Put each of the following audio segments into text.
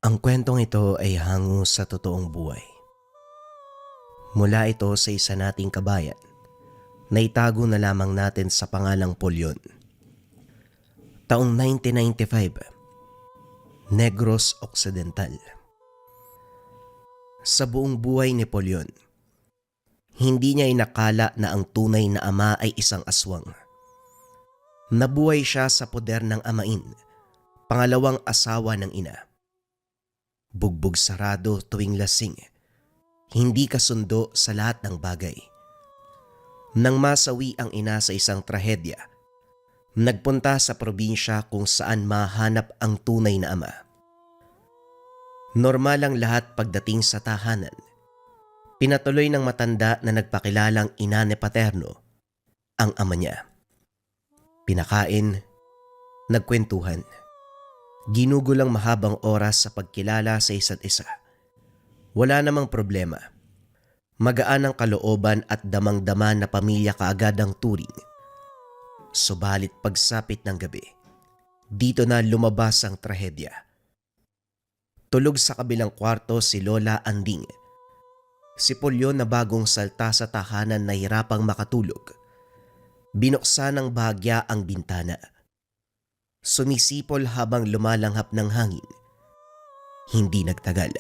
Ang kwentong ito ay hango sa totoong buhay. Mula ito sa isa nating kabayan na itago na lamang natin sa pangalang Polyon. Taong 1995, Negros Occidental. Sa buong buhay ni Polyon, hindi niya inakala na ang tunay na ama ay isang aswang. Nabuhay siya sa poder ng amain, pangalawang asawa ng ina. Bugbog sarado tuwing lasing, hindi kasundo sa lahat ng bagay. Nang masawi ang ina sa isang trahedya, nagpunta sa probinsya kung saan mahanap ang tunay na ama. Normal ang lahat pagdating sa tahanan. Pinatuloy ng matanda na nagpakilalang ina ni Paterno ang ama niya. Pinakain, nagkwentuhan. Ginugulang mahabang oras sa pagkilala sa isa't isa. Wala namang problema. Magaan ang kalooban at damang-dama na pamilya kaagad ang turing. Subalit pagsapit ng gabi, dito na lumabas ang trahedya. Tulog sa kabilang kwarto si Lola Anding. Si Polyon na bagong salta sa tahanan na hirapang makatulog. Binuksan ng bahagya ang bintana. Sumisipol habang lumalanghap ng hangin. Hindi nagtagal.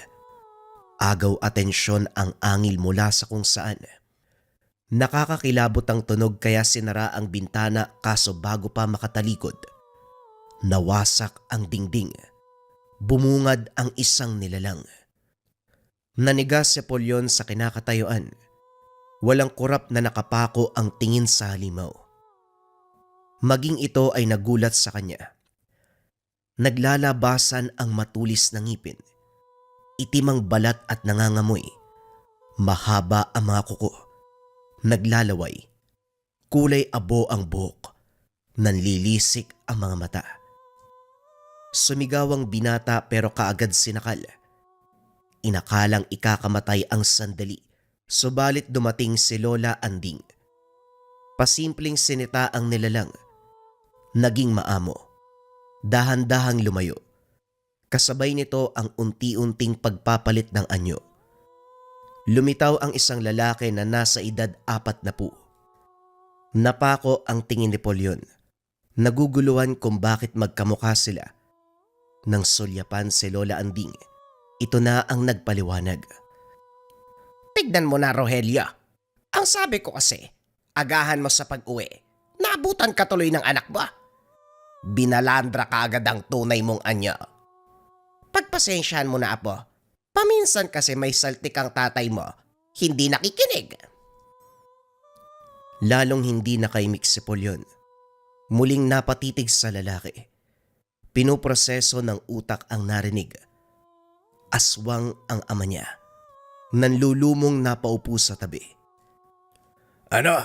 Agaw atensyon ang angil mula sa kung saan. Nakakakilabot ang tunog kaya sinara ang bintana kaso bago pa makatalikod. Nawasak ang dingding. Bumungad ang isang nilalang. Nanigas si Polyon sa kinakatayuan. Walang kurap na nakapako ang tingin sa halimaw. Maging ito ay nagulat sa kanya. Naglalabasan ang matulis na ngipin. Itim ang balat at nangangamoy. Mahaba ang mga kuko. Naglalaway. Kulay abo ang buhok. Nanlilisik ang mga mata. Sumigaw ang binata pero kaagad sinakal. Inakalang ikakamatay ang sandali. Subalit dumating si Lola Anding. Pasimpleng sinita ang nilalang. Naging maamo. Dahan-dahang lumayo. Kasabay nito ang unti-unting pagpapalit ng anyo. Lumitaw ang isang lalaki na nasa edad 40. Napako ang tingin ni Polyon. Naguguluhan kung bakit magkamukha sila. Nang sulyapan si Lola Anding, ito na ang nagpaliwanag. Tignan mo na, Rogelio. Ang sabi ko kasi, agahan mo sa pag-uwi. Naabutan ka tuloy ng anak mo. Binalandra ka agad ang tunay mong anyo. Pagpasensyahan mo na, apo. Paminsan kasi may saltik ang tatay mo. Hindi nakikinig. Lalong hindi nakaimik si Polyon. Muling napatitig sa lalaki. Pinuproseso ng utak ang narinig. Aswang ang ama niya. Nanlulumong napaupo sa tabi. Ano?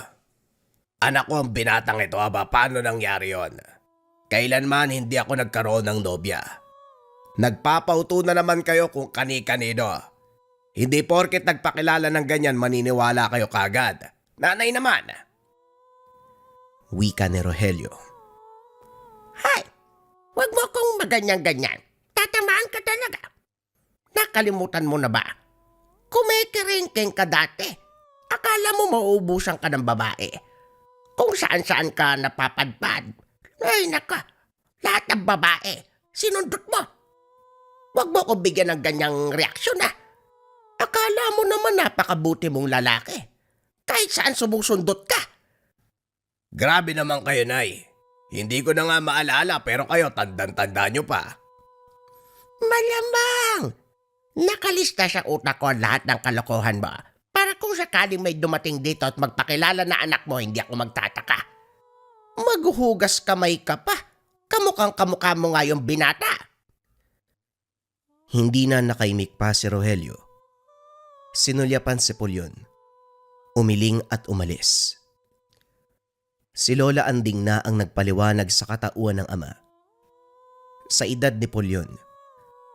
Anak ko ang binatang ito, aba. Paano nangyari yon? Kailanman hindi ako nagkaroon ng nobya. Nagpapauto na naman kayo kung kani-kanino. Hindi porket nagpakilala ng ganyan maniniwala kayo kagad. Nanay naman. Wika ni Rogelio. Hay, wag mo akong maganyan-ganyan. Tatamaan ka talaga. Nakalimutan mo na ba? Kumikiringking ka dati. Akala mo mauubusan ka ng babae. Kung saan-saan ka napapadpad. Ay naka, lahat ng babae, sinundot mo. Wag mo ko bigyan ng ganyang reaksyon ha. Akala mo naman napakabuti mong lalaki. Kahit saan sumusundot ka. Grabe naman kayo, Nay. Hindi ko na nga maalala pero kayo tandang-tanda nyo pa. Malamang. Nakalista sa utak ko lahat ng kalokohan mo. Para kung sakaling may dumating dito at magpakilala na anak mo, hindi ako magtataka. Maghuhugas kamay ka pa. Kamukhang kamukha mo nga yung binata. Hindi na nakaimik pa si Rogelio. Sinulyapan si Polyon. Umiling at umalis. Si Lola Anding na ang nagpaliwanag sa katauhan ng ama. Sa edad ni Polyon,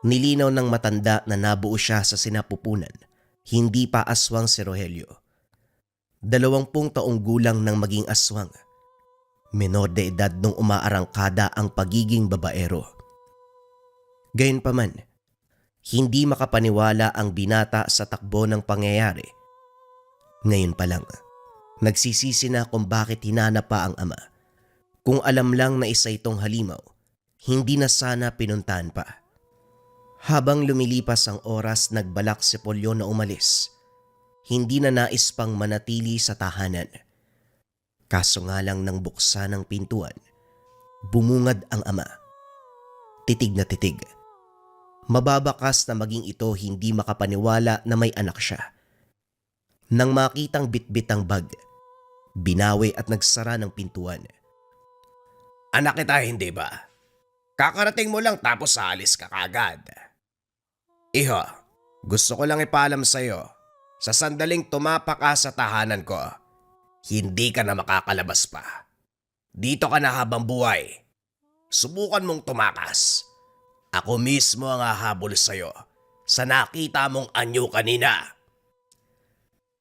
nilinaw ng matanda na nabuo siya sa sinapupunan. Hindi pa aswang si Rogelio. 20 taong gulang nang maging aswang. Menor de edad nung umaarangkada ang pagiging babaero. Gayunpaman, Hindi makapaniwala ang binata sa takbo ng pangyayari. Ngayon pa lang, nagsisisi na kung bakit hinanap pa ang ama. Kung alam lang na isa itong halimaw, hindi na sana pinuntahan pa. Habang lumilipas ang oras, nagbalak si Polyo na umalis. Hindi na nais pang manatili sa tahanan. Kaso nga lang nang buksan ang pintuan, bumungad ang ama. Titig na titig. Mababakas na maging ito hindi makapaniwala na may anak siya. Nang makitang bitbit ang bag, binawi at nagsara ng pintuan. Anak kita, hindi ba? Kakarating mo lang tapos alis ka kagad. Iho, gusto ko lang ipaalam sa'yo, sa sandaling tumapak ka sa tahanan ko, hindi ka na makakalabas pa. Dito ka na habang buhay. Subukan mong tumakas. Ako mismo ang hahabol sa'yo sa nakita mong anyo kanina.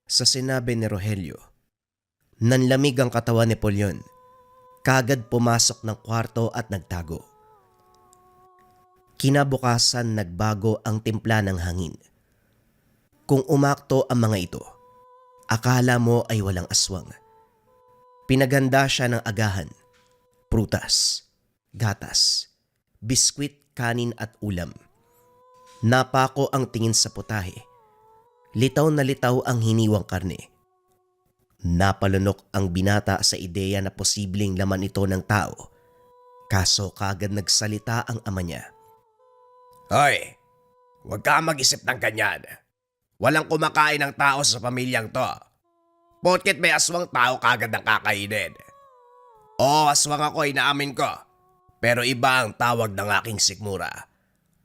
Sa sinabi ni Rogelio, nanlamig ang katawan ni Polyon. Kagad pumasok ng kwarto at nagtago. Kinabukasan nagbago ang timpla ng hangin. Kung umakto ang mga ito, akala mo ay walang aswang. Pinaganda siya ng agahan, prutas, gatas, biskwit, kanin at ulam. Napako ang tingin sa putahe. Litaw na litaw ang hiniwang karne. Napalunok ang binata sa ideya na posibleng laman ito ng tao. Kaso kagad nagsalita ang ama niya. Hoy, huwag ka mag-isip ng ganyan. Walang kumakain ng tao sa pamilyang to. Porket may aswang tao kagad ang kakainin. Oo, aswang ako, inaamin ko. Pero iba ang tawag ng aking sikmura.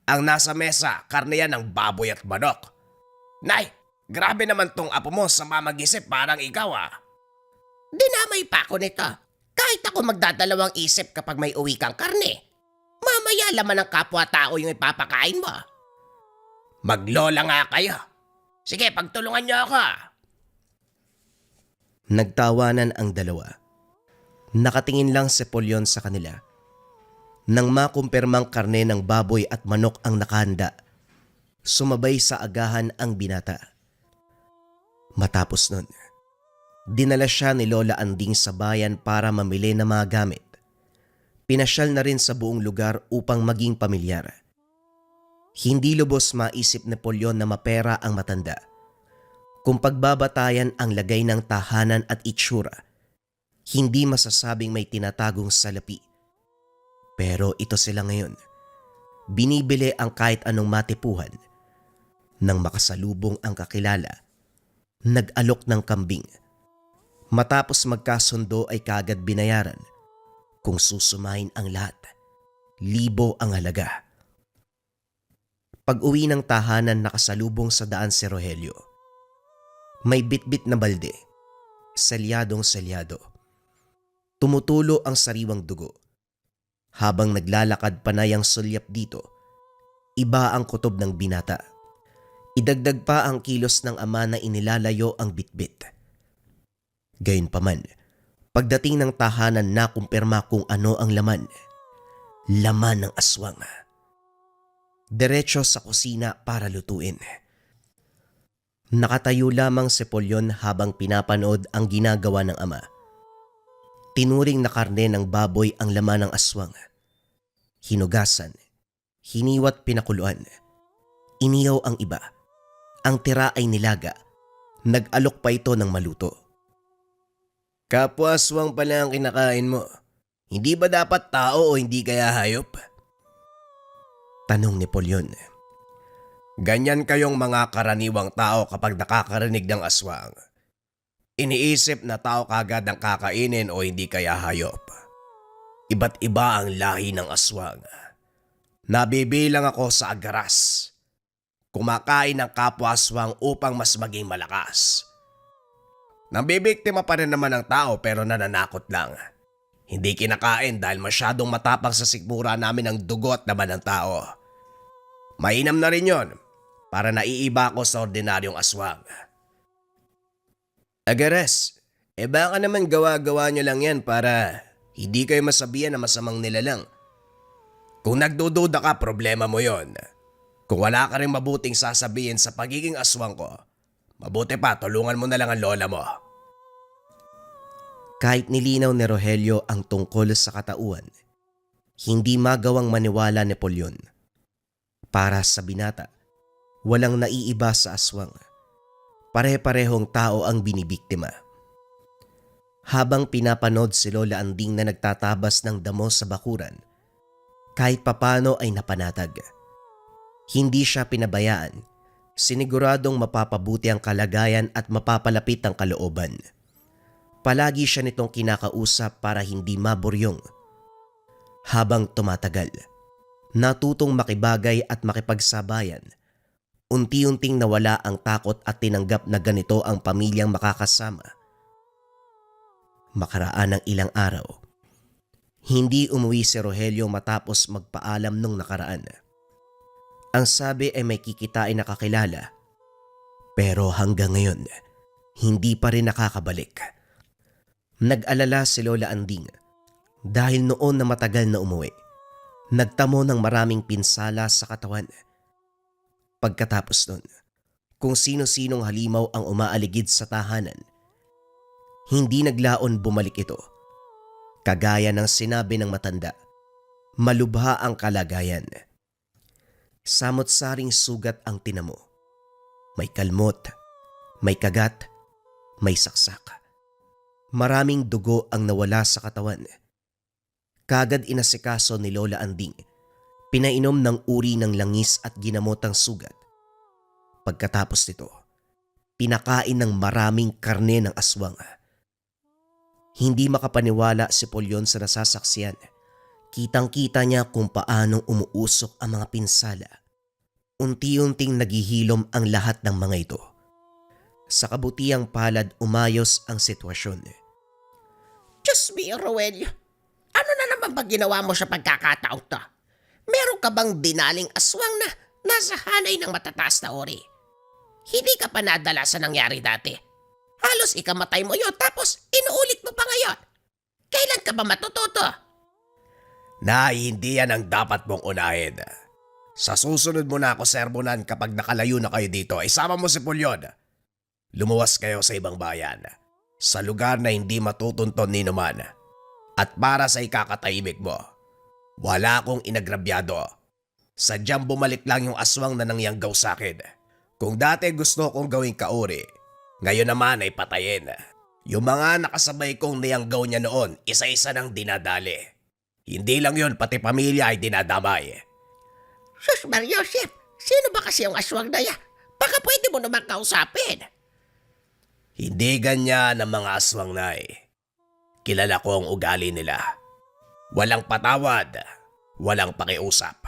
Ang nasa mesa, karne yan ng baboy at manok. Nay, grabe naman tong apo mo sa mamag-isip parang ikaw ah. Dinamay pa ako nito. Kahit ako magdadalawang isip kapag may uwi kang karne. Mamaya laman ng kapwa-tao yung ipapakain mo. Maglola nga kayo. Sige, pagtulungan niyo ako. Nagtawanan ang dalawa. Nakatingin lang si Polyon sa kanila. Nang makumpirmang karne ng baboy at manok ang nakahanda, sumabay sa agahan ang binata. Matapos nun, dinala siya ni Lola Anding sa bayan para mamili ng mga gamit. Pinasyal na rin sa buong lugar upang maging pamilyar. Hindi lubos maisip ni Polyon na mapera ang matanda. Kung pagbabatayan ang lagay ng tahanan at itsura, hindi masasabing may tinatagong salapi. Pero ito sila ngayon. Binibili ang kahit anong matipuhan. Nang makasalubong ang kakilala, nag-alok ng kambing. Matapos magkasundo ay kagad binayaran. Kung susumahin ang lahat, 1,000 ang halaga. Pag-uwi ng tahanan, nakasalubong sa daan si Rogelio. May bitbit na balde, selyadong-selyado. Tumutulo ang sariwang dugo. Habang naglalakad panay ang sulyap dito, iba ang kutob ng binata. Idagdag pa ang kilos ng ama na inilalayo ang bitbit. Gayunpaman, pagdating ng tahanan nakumpirma kung ano ang laman. Laman ng aswang. Diretso sa kusina para lutuin. Nakatayo lamang si Polyon habang pinapanood ang ginagawa ng ama. Tinuring na karne ng baboy ang laman ng aswang. Hinugasan, hiniwat pinakuluan. Iniyaw ang iba. Ang tira ay nilaga. Nag-alok pa ito ng maluto. Kapwa aswang pala ang kinakain mo. Hindi ba dapat tao o hindi kaya hayop? Tanong ni Polyon. Ganyan kayong mga karaniwang tao kapag nakakarinig ng aswang. Iniisip na tao kagad ang kakainin o hindi kaya hayop. Iba't iba ang lahi ng aswang. Nabibilang ako sa agaras. Kumakain ng kapwa aswang upang mas maging malakas. Nambibiktima pa rin naman ng tao pero nananakot lang. Hindi kinakain dahil masyadong matapang sa sikmura namin ang dugo at laman ng tao. Mainam na rin yon para naiiba ko sa ordinaryong aswang. Agaras, baka naman gawa-gawa nyo lang yan para hindi kayo masabihan na masamang nilalang. Kung nagdududa ka, problema mo yon. Kung wala ka rin mabuting sasabihin sa pagiging aswang ko, mabuti pa tulungan mo na lang ang lola mo. Kahit nilinaw ni Rogelio ang tungkol sa katauhan, hindi magawang maniwala ni Polyon. Para sa binata, walang naiiba sa aswang. Pare-parehong tao ang binibiktima. Habang pinapanood si Lola Anding na nagtatabas ng damo sa bakuran, kahit papano ay napanatag. Hindi siya pinabayaan, siniguradong mapapabuti ang kalagayan at mapapalapit ang kalooban. Palagi siya nitong kinakausap para hindi maburyong. Habang tumatagal, natutong makibagay at makipagsabayan. Unti-unting nawala ang takot at tinanggap na ganito ang pamilyang makakasama. Makaraan ng ilang araw, hindi umuwi si Rogelio matapos magpaalam nung nakaraan. Ang sabi ay may kikitain na kakilala, pero hanggang ngayon, hindi pa rin nakakabalik. Nag-alala si Lola Anding dahil noon na matagal na umuwi, nagtamo ng maraming pinsala sa katawan. Pagkatapos nun, kung sino-sinong halimaw ang umaaligid sa tahanan, hindi naglaon bumalik ito. Kagaya ng sinabi ng matanda, malubha ang kalagayan. Samot-saring sugat ang tinamo. May kalmot, may kagat, may saksak. Maraming dugo ang nawala sa katawan. Kagad inasikaso ni Lola Anding, pinainom ng uri ng langis at ginamot ang sugat. Pagkatapos nito, pinakain ng maraming karne ng aswang. Hindi makapaniwala si Polyon sa nasasaksiyan. Kitang-kita niya kung paanong umuusok ang mga pinsala. Unti-unting naghihilom ang lahat ng mga ito. Sa kabutiang palad umayos ang sitwasyon. Diyos me, Rogelio. Ano na naman ba ginawa mo sa pagkakataong to? Meron ka bang dinaling aswang na nasa hanay ng matataas na ori? Hindi ka pa nadala sa nangyari dati. Halos ikamatay mo yon tapos inuulit mo pa ngayon. Kailan ka ba matututo? Nay, hindi yan ang dapat mong unahin. Sa susunod mo na ako sermonan kapag nakalayo na kayo dito. Isama mo si Polyon. Lumuwas kayo sa ibang bayan. Sa lugar na hindi matutunton ni naman. At para sa ikakatahimik mo, wala akong inagrabyado. Sadyang bumalik lang yung aswang na nangyanggaw sa akin. Kung dati gusto kong gawing kauri, ngayon naman ay patayin. Yung mga nakasabay kong niyanggaw niya noon, isa-isa nang dinadali. Hindi lang yun, pati pamilya ay dinadamay. Sus Mariosep, sino ba kasi yung aswang na yan? Baka pwede mo naman kausapin. Hindi ganyan ang mga aswang na Kilala ko ang ugali nila. Walang patawad, walang pakiusap.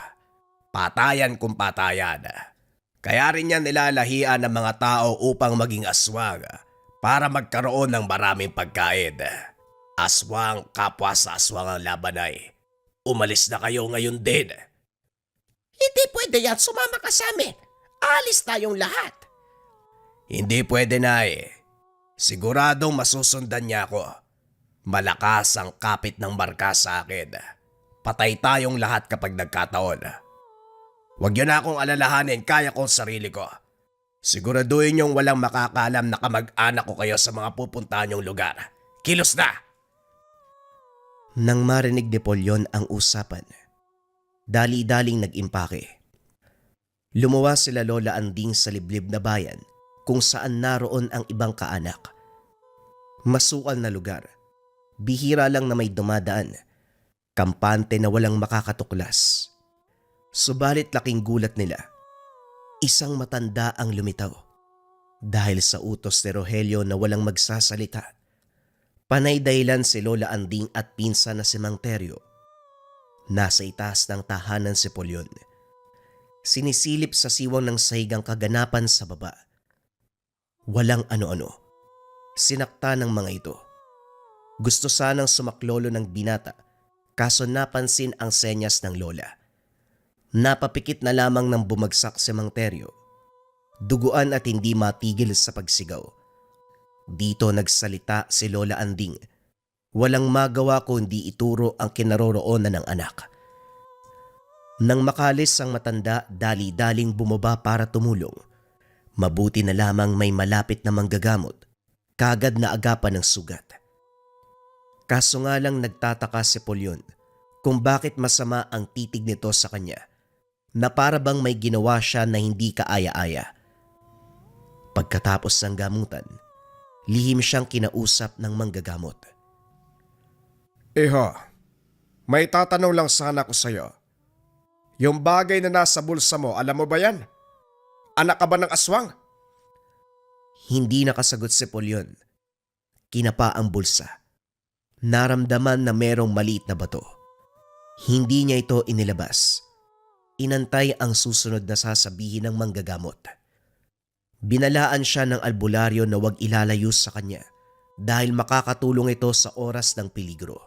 Patayan kung patayan. Kaya rin yan nilalahian ng mga tao upang maging aswang para magkaroon ng maraming pagkain. Aswang kapwa sa aswang ang laban ay. Umalis na kayo ngayon din. Hindi pwede yan, sumama ka sa amin. Alis tayong lahat. Hindi pwede na Siguradong masusundan niya ako. Malakas ang kapit ng marka sa akin. Patay tayong lahat kapag nagkataon. Huwag niyo na akong alalahanin, kaya ko ang sarili ko. Siguraduhin niyong walang makakalam na kamag-anak ko kayo sa mga pupuntahan niyong lugar. Kilos na! Nang marinig ni Polyon ang usapan, dali-daling nag-impake. Lumuwas sila Lola Anding sa liblib na bayan kung saan naroon ang ibang kaanak. Masukal na lugar, bihira lang na may dumadaan, kampante na walang makakatuklas. Subalit laking gulat nila, isang matanda ang lumitaw. Dahil sa utos ni Rogelio na walang magsasalita, panay dahilan si Lola Anding at pinsan na si Mang Teryo. Nasa itaas ng tahanan si Polyon. Sinisilip sa siwang ng sahigang kaganapan sa baba. Walang ano-ano. Sinakta ng mga ito. Gusto sanang sumaklolo ng binata, kaso napansin ang senyas ng lola. Napapikit na lamang ng bumagsak si Mang Teryo. Duguan at hindi matigil sa pagsigaw. Dito nagsalita si Lola Anding. Walang magawa kundi ituro ang kinaroroonan ng anak. Nang makalis ang matanda, dali-daling bumaba para tumulong. Mabuti na lamang may malapit na manggagamot, kagad na agapan ng sugat. Kaso nga lang nagtataka si Polyon kung bakit masama ang titig nito sa kanya, na para bang may ginawa siya na hindi kaaya-aya. Pagkatapos ng gamutan, lihim siyang kinausap ng manggagamot. Iho, may tatanong lang sana ko sa'yo. Yung bagay na nasa bulsa mo, alam mo ba yan? Anak ka ba ng aswang? Hindi nakasagot si Polyon. Kinapa ang bulsa. Naramdaman na merong maliit na bato. Hindi niya ito inilabas. Inantay ang susunod na sasabihin ng manggagamot. Binalaan siya ng albularyo na huwag ilalayo sa kanya dahil makakatulong ito sa oras ng peligro.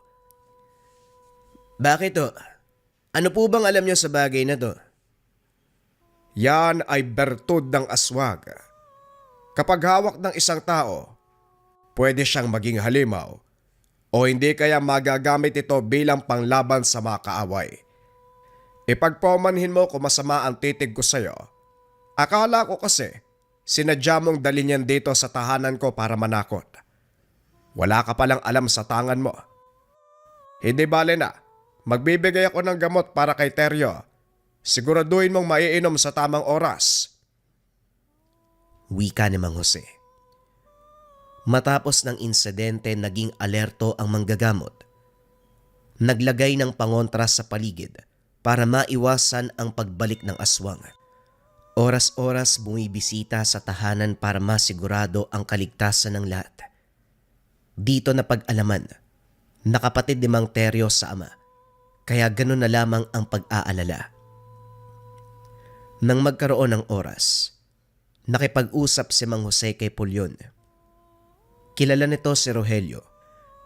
Bakit to? Ano po bang alam niyo sa bagay na to? Yan ay bertud ng aswang. Kapag hawak ng isang tao, pwede siyang maging halimaw o hindi kaya magagamit ito bilang panglaban sa mga kaaway. Ipagpaumanhin mo kung masama ang titig ko sa'yo. Akala ko kasi sinadya mong dalhin yan dito sa tahanan ko para manakot. Wala ka palang alam sa tangan mo. Hindi bale na, magbibigay ako ng gamot para kay Teryo. Siguraduhin mong maiinom sa tamang oras. Wika ni Mang Jose. Matapos ng insidente, naging alerto ang manggagamot. Naglagay ng pangontra sa paligid para maiwasan ang pagbalik ng aswang. Oras-oras bumibisita sa tahanan para masigurado ang kaligtasan ng lahat. Dito na pag-alaman, nakapatid ni Mang Teryo sa ama, kaya ganun na lamang ang pag-aalala. Nang magkaroon ng oras, nakipag-usap si Mang Jose kay Polyon. Kilala nito si Rogelio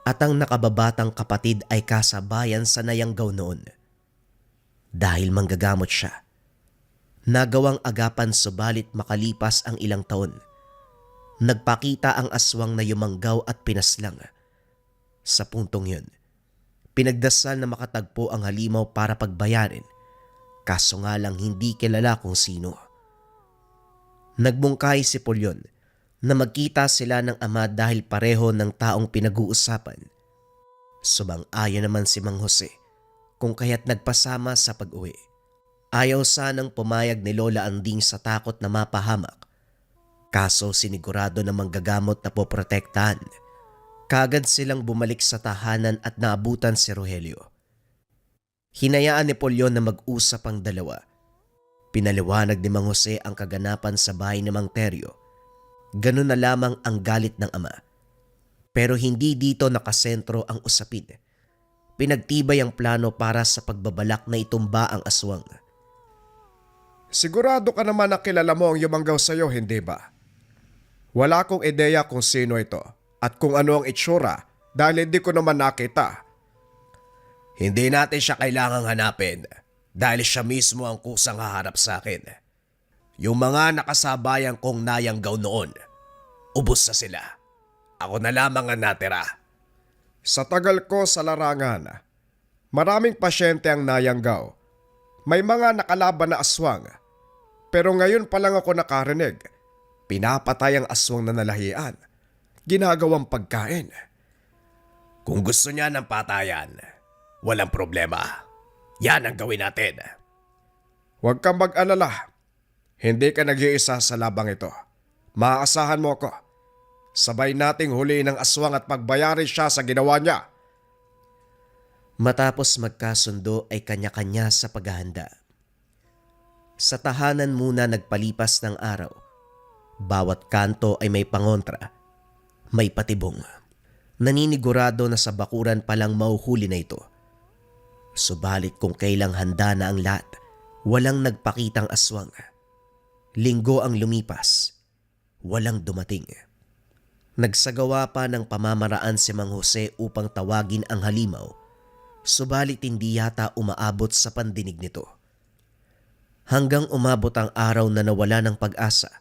at ang nakababatang kapatid ay kasabayan sa Nayanggaw noon. Dahil manggagamot siya, nagawang agapan subalit makalipas ang ilang taon. Nagpakita ang aswang na yumanggaw at pinaslang. Sa puntong yun, pinagdasal na makatagpo ang halimaw para pagbayarin. Kaso nga lang hindi kilala kung sino. Nagbungkay si Polyon na magkita sila ng ama dahil pareho ng taong pinag-uusapan. Sumang-ayon naman si Mang Jose kung kaya't nagpasama sa pag-uwi. Ayaw sanang pumayag ni Lola Anding sa takot na mapahamak. Kaso sinigurado na manggagamot na poprotektahan. Kagad silang bumalik sa tahanan at naabutan si Rogelio. Hinayaan ni Polyon na mag-usap ang dalawa. Pinaliwanag ni Mang Jose ang kaganapan sa bahay ni Mang Teryo. Ganun na lamang ang galit ng ama. Pero hindi dito nakasentro ang usapin. Pinagtibay ang plano para sa pagbabalak na itumba ang aswang. Sigurado ka naman na kilala mo ang yumanggaw sa'yo, hindi ba? Wala akong ideya kung sino ito at kung ano ang itsura dahil hindi ko naman nakita. Hindi natin siya kailangang hanapin dahil siya mismo ang kusang haharap sa akin. Yung mga nakasabayan kong Nayanggaw noon, ubos na sila. Ako na lamang ang natira. Sa tagal ko sa larangan, maraming pasyente ang Nayanggaw. May mga nakalaban na aswang. Pero ngayon pa lang ako nakarinig. Pinapatay ang aswang na nalahian. Ginagawang pagkain. Kung gusto niya ng patayan, walang problema. Yan ang gawin natin. Huwag kang mag-alala. Hindi ka nag-iisa sa labang ito. Maaasahan mo ko. Sabay nating huliin ang aswang at pagbayarin siya sa ginawa niya. Matapos magkasundo ay kanya-kanya sa paghahanda. Sa tahanan muna nagpalipas ng araw. Bawat kanto ay may pangontra, may patibong. Naninigurado na sa bakuran palang mauhuli na ito. Subalit kung kailang handa na ang lahat, walang nagpakitang aswang. Linggo ang lumipas, walang dumating. Nagsagawa pa ng pamamaraan si Mang Jose upang tawagin ang halimaw, subalit hindi yata umaabot sa pandinig nito. Hanggang umabot ang araw na nawala ng pag-asa.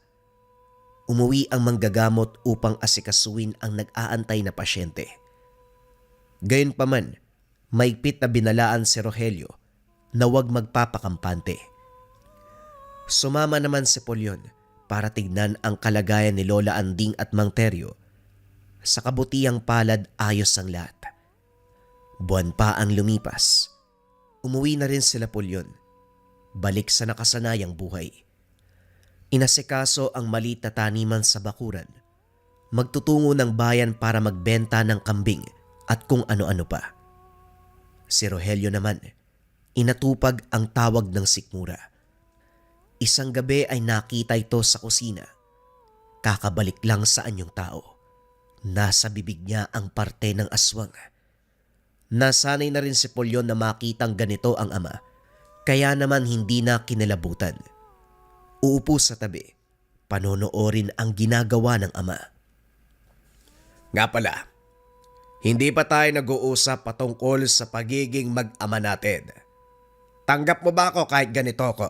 Umuwi ang manggagamot upang asikasuin ang nag-aantay na pasyente. Gayunpaman, maigpit na binalaan si Rogelio na huwag magpapakampante. Sumama naman si Polyon para tignan ang kalagayan ni Lola Anding at Mang Teryo. Sa kabutihang palad ayos ang lahat. Buwan pa ang lumipas. Umuwi na rin sila Polyon. Balik sa nakasanayang buhay. Inasikaso ang maliit na taniman sa bakuran. Magtutungo ng bayan para magbenta ng kambing at kung ano-ano pa. Si Rogelio naman, inatupag ang tawag ng sikmura. Isang gabi ay nakita ito sa kusina. Kakabalik lang sa anyong tao. Nasa bibig niya ang parte ng aswang. Nasanay na rin si Polyon na makitang ganito ang ama, kaya naman hindi na kinalabutan. Uupo sa tabi, panonoorin ang ginagawa ng ama. Nga pala, hindi pa tayo nag-uusap patungkol sa pagiging mag-ama natin. Tanggap mo ba ako kahit ganito ko?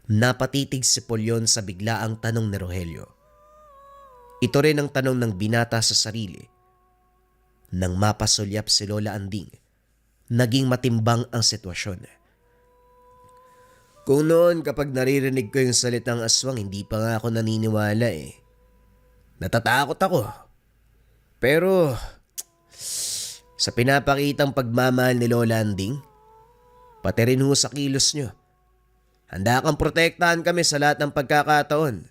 Napatitig si Polyon sa biglaang tanong ni Rogelio. Ito rin ang tanong ng binata sa sarili. Nang mapasulyap si Lola Anding, naging matimbang ang sitwasyon. Kung noon kapag naririnig ko yung salitang aswang, hindi pa nga ako naniniwala eh. Natatakot ako. Pero sa pinapakitang pagmamahal ni Lola Anding, pati rin ho sa kilos nyo, handa kang protektahan kami sa lahat ng pagkakataon.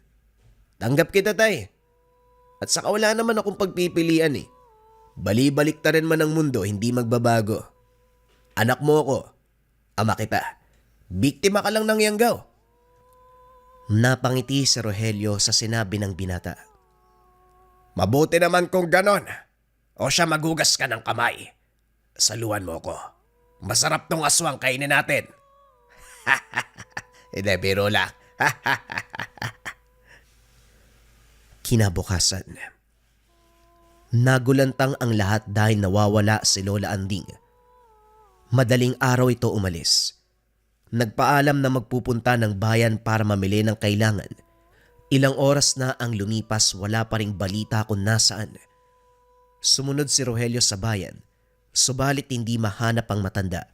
Tanggap kita, tay. At saka wala naman akong pagpipilian eh. Bali-balik ta rin man ang mundo, hindi magbabago. Anak mo ako, ama kita. Biktima ka lang ng yanggaw. Napangiti si Rogelio sa sinabi ng binata. Mabuti naman kung ganon. O siya magugas ka ng kamay. Saluhan mo ko. Masarap tong aswang kainin natin. Hindi, biro lang. Kinabukasan, nagulantang ang lahat dahil nawawala si Lola Anding. Madaling araw ito umalis. Nagpaalam na magpupunta ng bayan para mamili ng kailangan. Ilang oras na ang lumipas, wala pa ring balita kung nasaan. Sumunod si Rogelio sa bayan, subalit hindi mahanap ang matanda.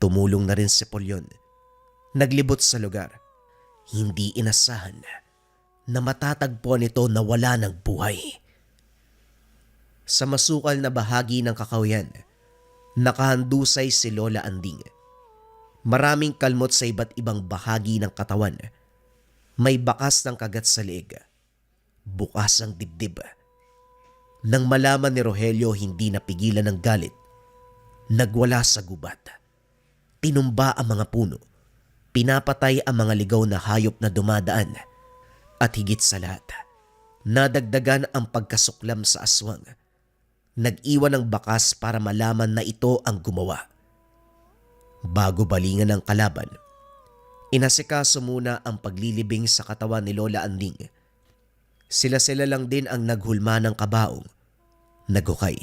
Tumulong na rin si Polyon. Naglibot sa lugar. Hindi inasahan na matatagpo nito na wala ng buhay. Sa masukal na bahagi ng kakahuyan, nakahandusay si Lola Anding. Maraming kalmot sa iba't ibang bahagi ng katawan. May bakas ng kagat sa leeg. Bukas ang dibdib. Nang malaman ni Rogelio, hindi napigilan ng galit. Nagwala sa gubat. Tinumba ang mga puno. Pinapatay ang mga ligaw na hayop na dumadaan. At higit sa lahat, nadagdagan ang pagkasuklam sa aswang. Nag-iwan ng bakas para malaman na ito ang gumawa. Bago balingan ng kalaban, inasikaso muna ang paglilibing sa katawan ni Lola Anding. Sila-sila lang din ang naghulma ng kabaong. Nagukay.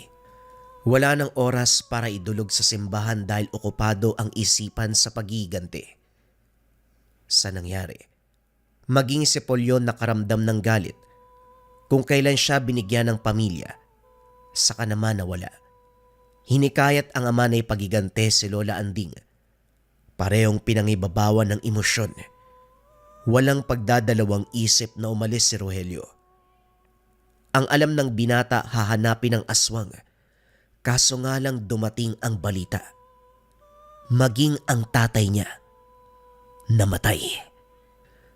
Wala ng oras para idulog sa simbahan dahil okupado ang isipan sa pagiganti. Sa nangyari, maging si Polyon nakaramdam ng galit kung kailan siya binigyan ng pamilya, saka naman nawala. Hinikayat ang ama na ipagigante si Lola Anding. Parehong pinangibabawan ng emosyon. Walang pagdadalawang isip na umalis si Rogelio. Ang alam ng binata hahanapin ang aswang, kaso nga lang dumating ang balita. Maging ang tatay niya namatay.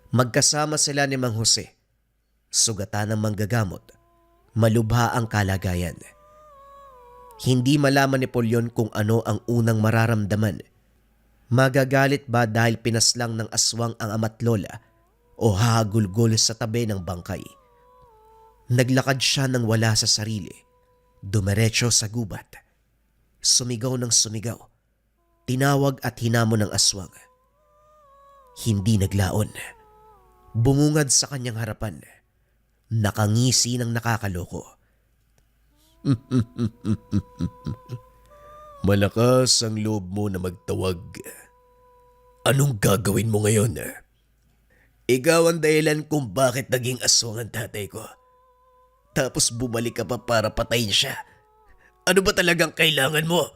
Magkasama sila ni Mang Jose. Sugatan ng manggagamot. Malubha ang kalagayan. Hindi malaman ni Polyon kung ano ang unang mararamdaman. Magagalit ba dahil pinaslang ng aswang ang ama't lola o hahagulgol sa tabi ng bangkay? Naglakad siya nang wala sa sarili. Dumiretso sa gubat. Sumigaw ng sumigaw. Tinawag at hinamon ng aswang. Hindi naglaon. Bumungad sa kanyang harapan. Nakangisi ng nakakaloko. Malakas ang loob mo na magtawag. Anong gagawin mo ngayon? Ikaw ang dahilan kung bakit naging aswang ang tatay ko. Tapos bumalik ka pa para patayin siya. Ano ba talagang kailangan mo?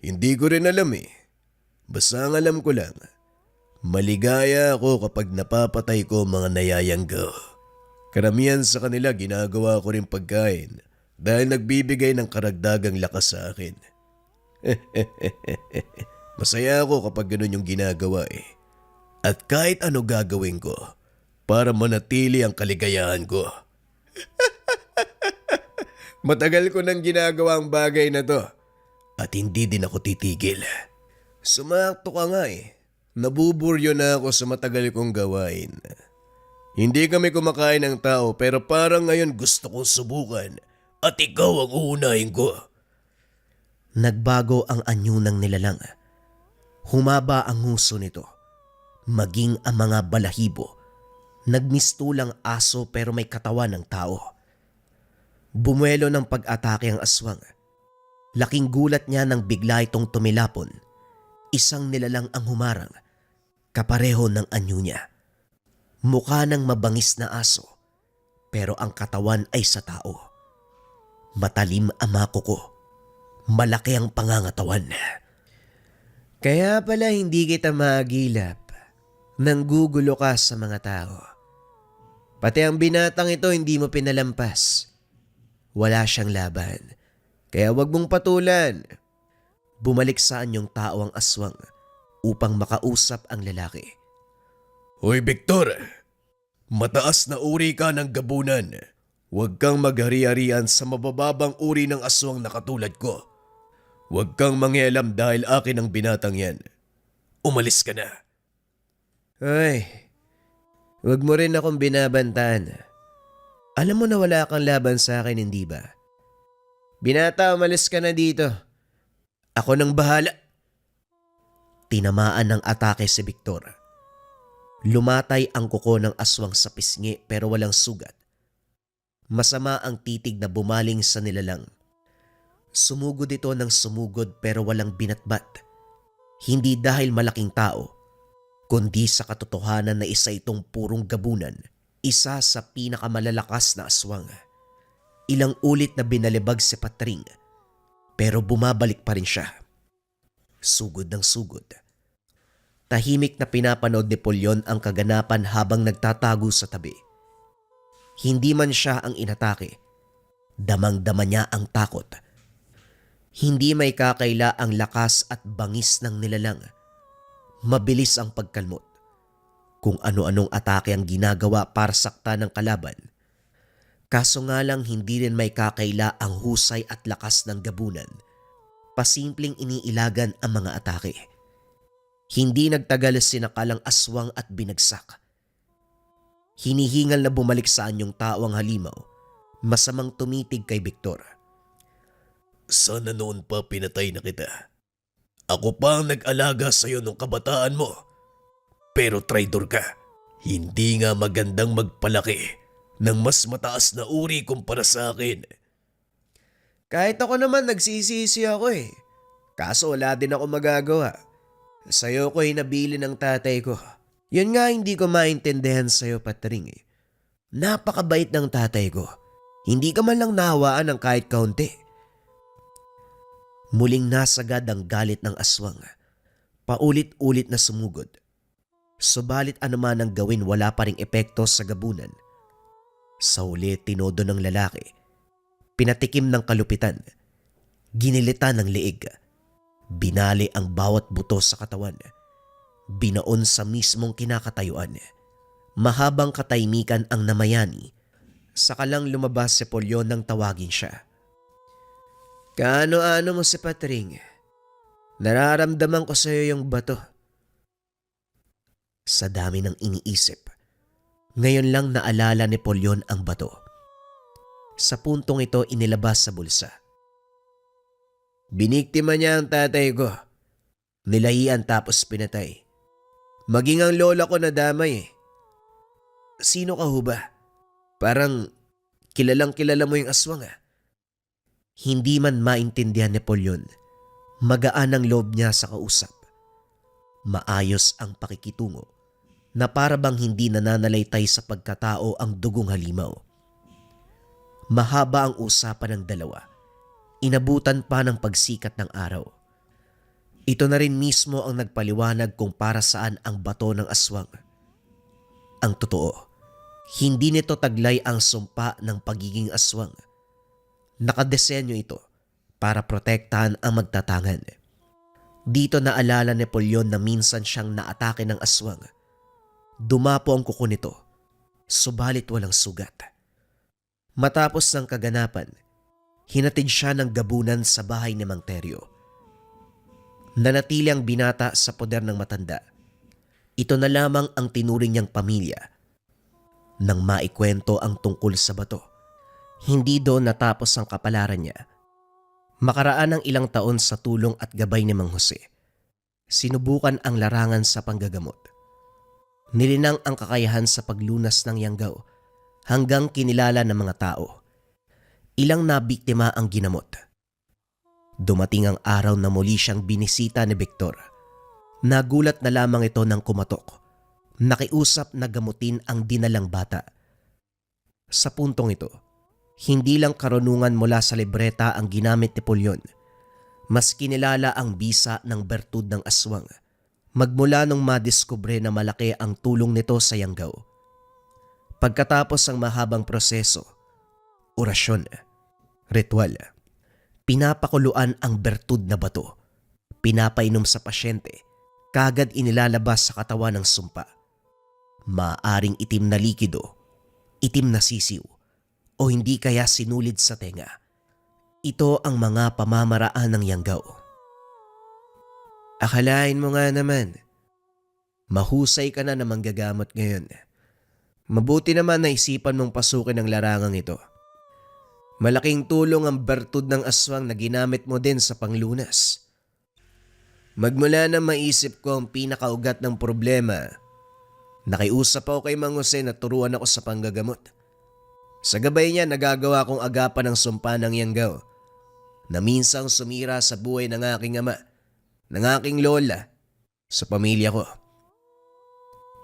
Hindi ko rin alam eh. Basta ang alam ko lang, maligaya ako kapag napapatay ko mga nayayanggaw. Karamihan sa kanila ginagawa ko rin pagkain dahil nagbibigay ng karagdagang lakas sa akin. Masaya ako kapag ganun yung ginagawa eh. At kahit ano gagawin ko para manatili ang kaligayahan ko. Matagal ko nang ginagawa ang bagay na to at hindi din ako titigil. Sumakto ka nga eh. Nabuburyo na ako sa matagal kong gawain. Hindi kami kumakain ng tao pero parang ngayon gusto kong subukan at ikaw ang uunahin ko. Nagbago ang anyo ng nilalang. Humaba ang nguso nito. Maging ang mga balahibo. Nagmistulang aso pero may katawan ng tao. Bumuelo ng pag-atake ang aswang. Laking gulat niya nang bigla itong tumilapon. Isang nilalang ang humarang. Kapareho ng anyo niya. Mukha ng mabangis na aso. Pero ang katawan ay sa tao. Matalim ang mga kuko. Malaki ang pangangatawan. Kaya pala hindi kita magilap. Nanggugulo ka sa mga tao. Pati ang binatang ito hindi mo pinalampas. Wala siyang laban. Kaya wag mong patulan. Bumalik sa anyong tao ang aswang upang makausap ang lalaki. Hoy Victor, mataas na uri ka ng gabunan. Huwag kang maghari-harian sa mabababang uri ng aswang na katulad ko. Huwag kang mangialam dahil akin ang binatang yan. Umalis ka na. Ay, wag mo rin akong binabantaan. Alam mo na wala kang laban sa akin, hindi ba? Binata, umalis ka na dito. Ako nang bahala. Tinamaan ng atake si Victor. Lumatay ang kuko ng aswang sa pisngi pero walang sugat. Masama ang titig na bumaling sa nilalang. Sumugod ito ng sumugod pero walang binatbat. Hindi dahil malaking tao, kundi sa katotohanan na isa itong purong gabunan, isa sa pinakamalalakas na aswang. Ilang ulit na binalibag si Patring, pero bumabalik pa rin siya. Sugod ng sugod. Tahimik na pinapanood ni Polyon ang kaganapan habang nagtatago sa tabi. Hindi man siya ang inatake, damang-dama niya ang takot. Hindi may kakaila ang lakas at bangis ng nilalang. Mabilis ang pagkalmot. Kung ano-anong atake ang ginagawa para sakta ng kalaban. Kaso nga lang hindi rin may kakaila ang husay at lakas ng gabunan. Pasimpleng iniilagan ang mga atake. Hindi nagtagal sinakalang aswang at binagsak. Hinihingal na bumalik sa anyong tao ang halimaw. Masamang tumitig kay Victor. Sana noon pa pinatay na kita. Ako pa ang nag-alaga sa'yo nung kabataan mo. Pero traidor ka. Hindi nga magandang magpalaki ng mas mataas na uri kumpara sa akin. Kahit ako naman nagsisisi ako eh. Kaso wala din ako magagawa. Sa'yo ko hinabili ng tatay ko. Yun nga hindi ko maintindihan sa'yo, Patring eh. Napakabait ng tatay ko. Hindi ka man lang nahawaan ng kahit kaunti. Muling nasagad ang galit ng aswang. Paulit-ulit na sumugod. Subalit anuman ang gawin wala pa ring epekto sa gabunan. Sa huli tinodo ng lalaki. Pinatikim ng kalupitan. Ginilitan ng leeg. Binali ang bawat buto sa katawan. Binaon sa mismong kinakatayuan. Mahabang katahimikan ang namayani. Saka lang lumabas si Polyon nang tawagin siya. Kaano-ano mo si Patring? Nararamdaman ko sa iyo yung bato. Sa dami ng iniisip, ngayon lang naalala ni Polyon ang bato. Sa puntong ito inilabas sa bulsa. Biniktima niya ang tatay ko. Nilahian tapos pinatay. Maging ang lola ko nadamay eh. Sino ka ho ba? Parang kilalang kilala mo yung aswang ah. Hindi man maintindihan ni Polyon, magaan ang loob niya sa kausap. Maayos ang pakikitungo na para bang hindi nananalaytay sa pagkatao ang dugong halimaw. Mahaba ang usapan ng dalawa. Inabutan pa ng pagsikat ng araw. Ito na rin mismo ang nagpaliwanag kung para saan ang bato ng aswang. Ang totoo, hindi nito taglay ang sumpa ng pagiging aswang. Nakadesenyo ito para protektahan ang magtatangan. Dito naalala ni Napoleon na minsan siyang naatake ng aswang. Dumapo ang kuko nito, subalit walang sugat. Matapos ng kaganapan, hinatid siya ng gabunan sa bahay ni Mang Teryo. Nanatili ang binata sa poder ng matanda. Ito na lamang ang tinuring niyang pamilya. Nang maikwento ang tungkol sa bato, hindi doon natapos ang kapalaran niya. Makaraan ng ilang taon sa tulong at gabay ni Mang Jose, sinubukan ang larangan sa panggagamot. Nilinang ang kakayahan sa paglunas ng yanggaw hanggang kinilala ng mga tao. Ilang nabiktima ang ginamot. Dumating ang araw na muli siyang binisita ni Victor. Nagulat na lamang ito nang kumatok. Nakiusap na gamutin ang dinalang bata. Sa puntong ito, hindi lang karunungan mula sa libreta ang ginamit ni Napoleon. Mas kinilala ang bisa ng bertud ng aswang. Magmula nung madiskubre na malaki ang tulong nito sa yanggaw. Pagkatapos ang mahabang proseso, orasyon, ritual, pinapakuluan ang bertud na bato, pinapainom sa pasyente, kagad inilalabas sa katawan ng sumpa. Maaring itim na likido, itim na sisiw, o hindi kaya sinulid sa tenga. Ito ang mga pamamaraan ng yanggaw. Akalain mo nga naman, mahusay ka na manggagamot ngayon. Mabuti naman na isipan mong pasukin ang larangang ito. Malaking tulong ang bertud ng aswang na ginamit mo din sa panglunas. Magmula na maisip ko ang pinakaugat ng problema, nakiusap ako kay Mang Jose na turuan ako sa panggagamot. Sa gabay niya nagagawa kong agapan ng sumpa ng yanggaw na minsang sumira sa buhay ng aking ama, ng aking lola, sa pamilya ko.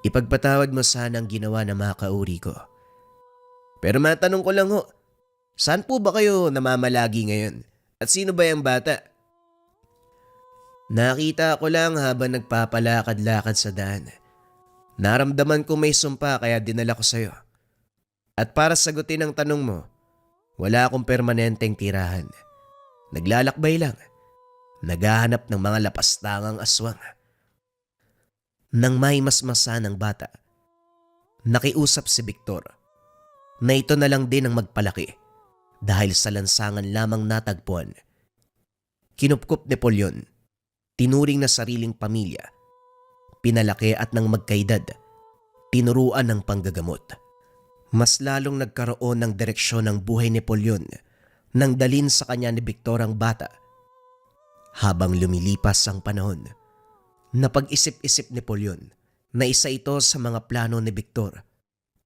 Ipagpatawad mo sana ang ginawa ng mga kauri ko. Pero matanong ko lang ho, saan po ba kayo namamalagi ngayon? At sino ba yung bata? Nakita ko lang habang nagpapalakad-lakad sa daan. Naramdaman ko may sumpa kaya dinala ko sa'yo. At para sagutin ang tanong mo, wala akong permanenteng tirahan. Naglalakbay lang. Naghahanap ng mga lapastangang aswang. Nang may masmasa ng bata, nakiusap si Victor na ito na lang din ang magpalaki dahil sa lansangan lamang natagpuan. Kinupkup ni Napoleon, tinuring na sariling pamilya, pinalaki at nang magkaedad, tinuruan ng panggagamot. Mas lalong nagkaroon ng direksyon ng buhay ni Napoleon nang dalin sa kanya ni Victor ang bata. Habang lumilipas ang panahon, napag-isip-isip ni Napoleon na isa ito sa mga plano ni Victor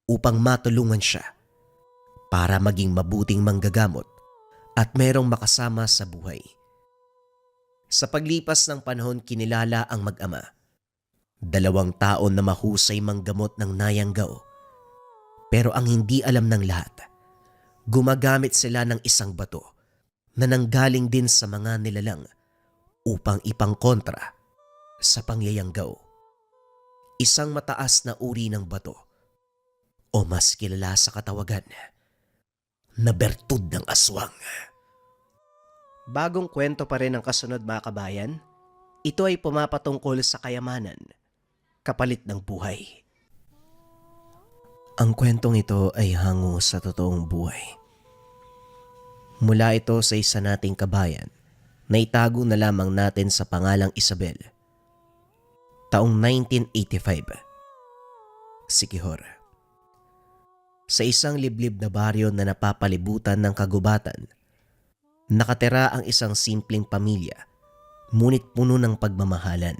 upang matulungan siya para maging mabuting manggagamot at merong makasama sa buhay. Sa paglipas ng panahon kinilala ang mag-ama. 2 taon na mahusay manggamot ng nayanggaw. Pero ang hindi alam ng lahat, gumagamit sila ng isang bato na nanggaling din sa mga nilalang upang ipangkontra sa pangyayanggaw. Isang mataas na uri ng bato o mas kilala sa katawagan na bertud ng aswang. Bagong kwento pa rin ang kasunod mga kabayan. Ito ay pumapatungkol sa kayamanan, kapalit ng buhay. Ang kwentong ito ay hango sa totoong buhay. Mula ito sa isa nating kabayan na itago na lamang natin sa pangalang Isabel. Taong 1985. Siquijor. Sa isang liblib na baryo na napapalibutan ng kagubatan, nakatira ang isang simpleng pamilya, ngunit puno ng pagmamahalan.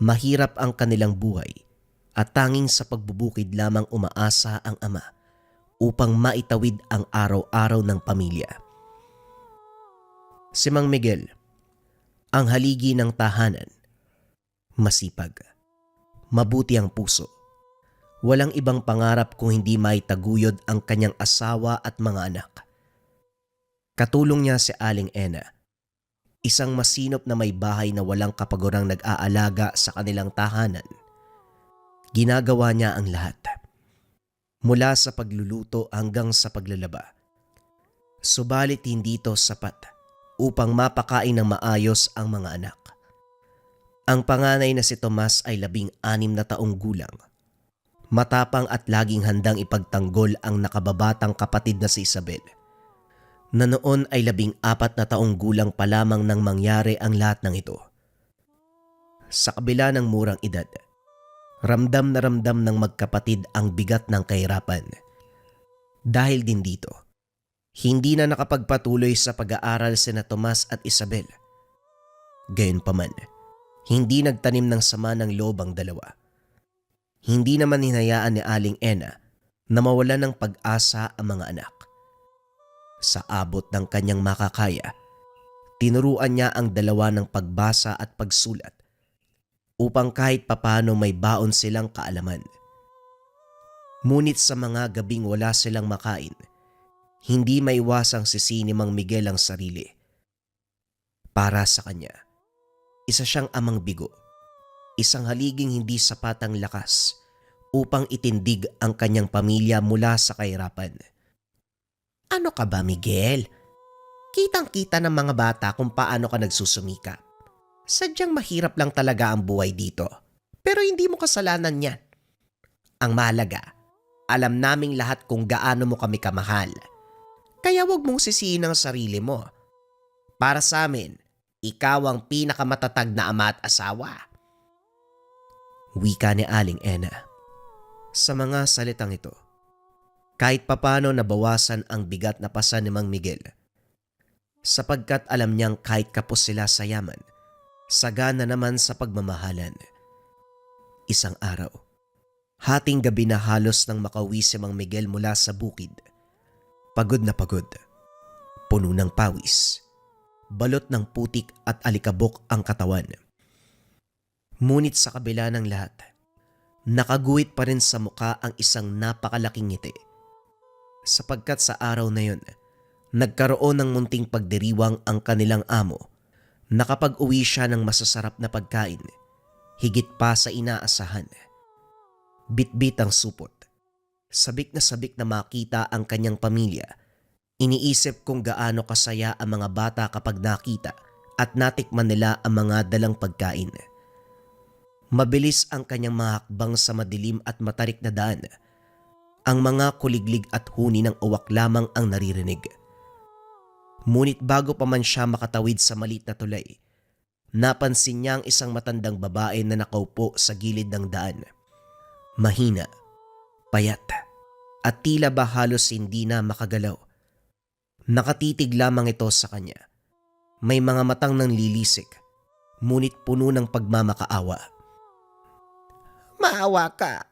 Mahirap ang kanilang buhay at tanging sa pagbubukid lamang umaasa ang ama upang maitawid ang araw-araw ng pamilya. Si Mang Miguel, ang haligi ng tahanan, masipag, mabuti ang puso. Walang ibang pangarap kung hindi maitaguyod ang kanyang asawa at mga anak. Katulong niya si Aling Ena, Isang masinop na may bahay na walang kapagurang nag-aalaga sa kanilang tahanan. Ginagawa niya ang lahat. Mula sa pagluluto hanggang sa paglalaba. Subalit hindi ito sapat upang mapakain ng maayos ang mga anak. Ang panganay na si Tomas ay 16 na taong gulang. Matapang at laging handang ipagtanggol ang nakababatang kapatid na si Isabel, na noon ay 14 na taong gulang pa lamang nang mangyari ang lahat ng ito. Sa kabila ng murang edad, ramdam na ramdam ng magkapatid ang bigat ng kahirapan. Dahil din dito, hindi na nakapagpatuloy sa pag-aaral sina Tomas at Isabel. Gayunpaman, hindi nagtanim ng sama ng loob ang dalawa. Hindi naman hinayaan ni Aling Ena na mawalan ng pag-asa ang mga anak. Sa abot ng kanyang makakaya, tinuruan niya ang dalawa ng pagbasa at pagsulat upang kahit papano may baon silang kaalaman. Ngunit sa mga gabing wala silang makain, hindi maiwasang sisi ni Mang Miguel ang sarili. Para sa kanya, isa siyang amang bigo, isang haliging hindi sapat ang lakas upang itindig ang kanyang pamilya mula sa kahirapan. Ano ka ba, Miguel? Kitang-kita ng mga bata kung paano ka nagsusumikap. Sadyang mahirap lang talaga ang buhay dito. Pero hindi mo kasalanan yan. Ang mahalaga, alam naming lahat kung gaano mo kami kamahal. Kaya wag mong sisihin ang sarili mo. Para sa amin, ikaw ang pinakamatatag na ama at asawa. Wika ni Aling Ena. Sa mga salitang ito, kahit papano nabawasan ang bigat na pasa ni Mang Miguel. Sapagkat alam niyang kahit kapos sila sa yaman, sagana naman sa pagmamahalan. Isang araw, hating gabi na halos nang makauwi si Mang Miguel mula sa bukid. Pagod na pagod, puno ng pawis, balot ng putik at alikabok ang katawan. Ngunit sa kabila ng lahat, nakaguhit pa rin sa muka ang isang napakalaking ngiti. Sapagkat sa araw na yun, nagkaroon ng munting pagdiriwang ang kanilang amo. Nakapag-uwi siya ng masasarap na pagkain, higit pa sa inaasahan. Bitbit ang supot. Sabik na makita ang kanyang pamilya. Iniisip kung gaano kasaya ang mga bata kapag nakita at natikman nila ang mga dalang pagkain. Mabilis ang kanyang mga hakbang sa madilim at matarik na daan. Ang mga kuliglig at huni ng uwak lamang ang naririnig. Ngunit bago pa man siya makatawid sa maliit na tulay, napansin niya ang isang matandang babae na nakaupo sa gilid ng daan. Mahina, payat, at tila ba halos hindi na makagalaw. Nakatitig lamang ito sa kanya. May mga matang nanlilisik, ngunit puno ng pagmamakaawa. Maawa ka.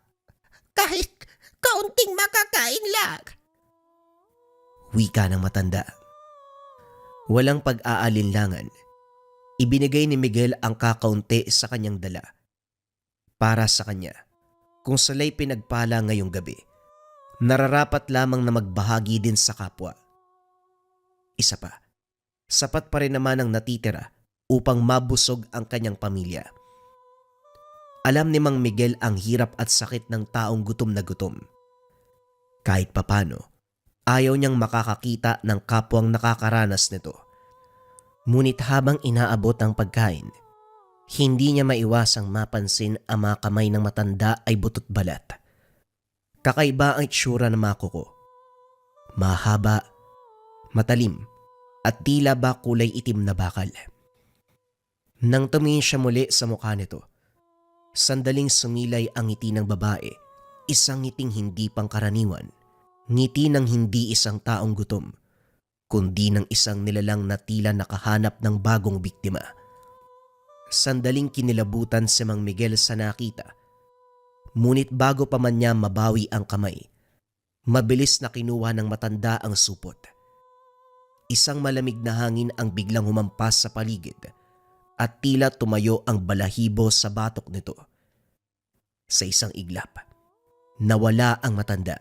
Kahit kaunting makakain lang. Wika ng matanda. Walang pag-aalinlangan, ibinigay ni Miguel ang kakaunti sa kanyang dala. Para sa kanya, kung sila'y pinagpala ngayong gabi, nararapat lamang na magbahagi din sa kapwa. Isa pa, sapat pa rin naman ang natitira upang mabusog ang kanyang pamilya. Alam ni Mang Miguel ang hirap at sakit ng taong gutom na gutom. Kahit papano, ayaw niyang makakakita ng kapwang nakakaranas nito. Ngunit habang inaabot ang pagkain, hindi niya maiwasang mapansin ang mga kamay ng matanda ay butot balat. Kakaiba ang itsura ng mga kuko. Mahaba, matalim, at tila ba kulay itim na bakal. Nang tumingin siya muli sa mukha nito, sandaling sumilay ang ngiti ng babae, isang ngiting hindi pangkaraniwan, ngiti ng hindi isang taong gutom, kundi ng isang nilalang na tila nakahanap ng bagong biktima. Sandaling kinilabutan si Mang Miguel sa nakita, ngunit bago pa man niya mabawi ang kamay, mabilis na kinuha ng matanda ang supot. Isang malamig na hangin ang biglang humampas sa paligid at tila tumayo ang balahibo sa batok nito. Sa isang iglap, nawala ang matanda.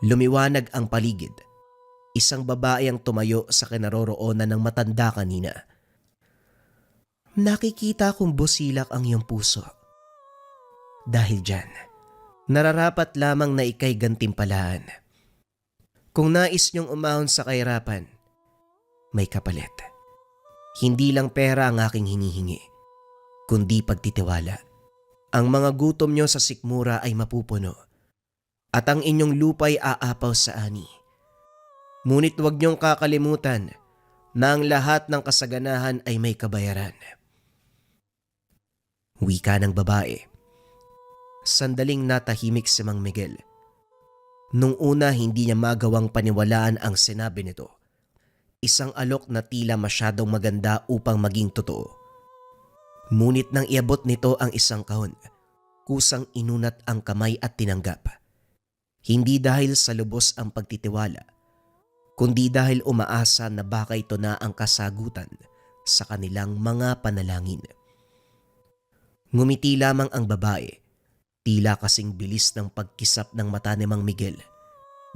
Lumiwanag ang paligid. Isang babae ang tumayo sa kinaroroonan ng matanda kanina. Nakikita kong busilak ang iyong puso. Dahil dyan, nararapat lamang na ika'y gantimpalaan. Kung nais niyong umahon sa kahirapan, may kapalit. Hindi lang pera ang aking hinihingi, kundi pagtitiwala. Ang mga gutom niyo sa sikmura ay mapupuno at ang inyong lupa'y aapaw sa ani. Ngunit huwag niyong kakalimutan na ang lahat ng kasaganahan ay may kabayaran. Wika ng babae. Sandaling natahimik si Mang Miguel. Nung una hindi niya magawang paniwalaan ang sinabi nito. Isang alok na tila masyadong maganda upang maging totoo. Ngunit nang iabot nito ang isang kahon, kusang inunat ang kamay at tinanggap. Hindi dahil sa lubos ang pagtitiwala, kundi dahil umaasa na baka ito na ang kasagutan sa kanilang mga panalangin. Ngumiti lamang ang babae, tila kasing bilis ng pagkisap ng mata ni Mang Miguel.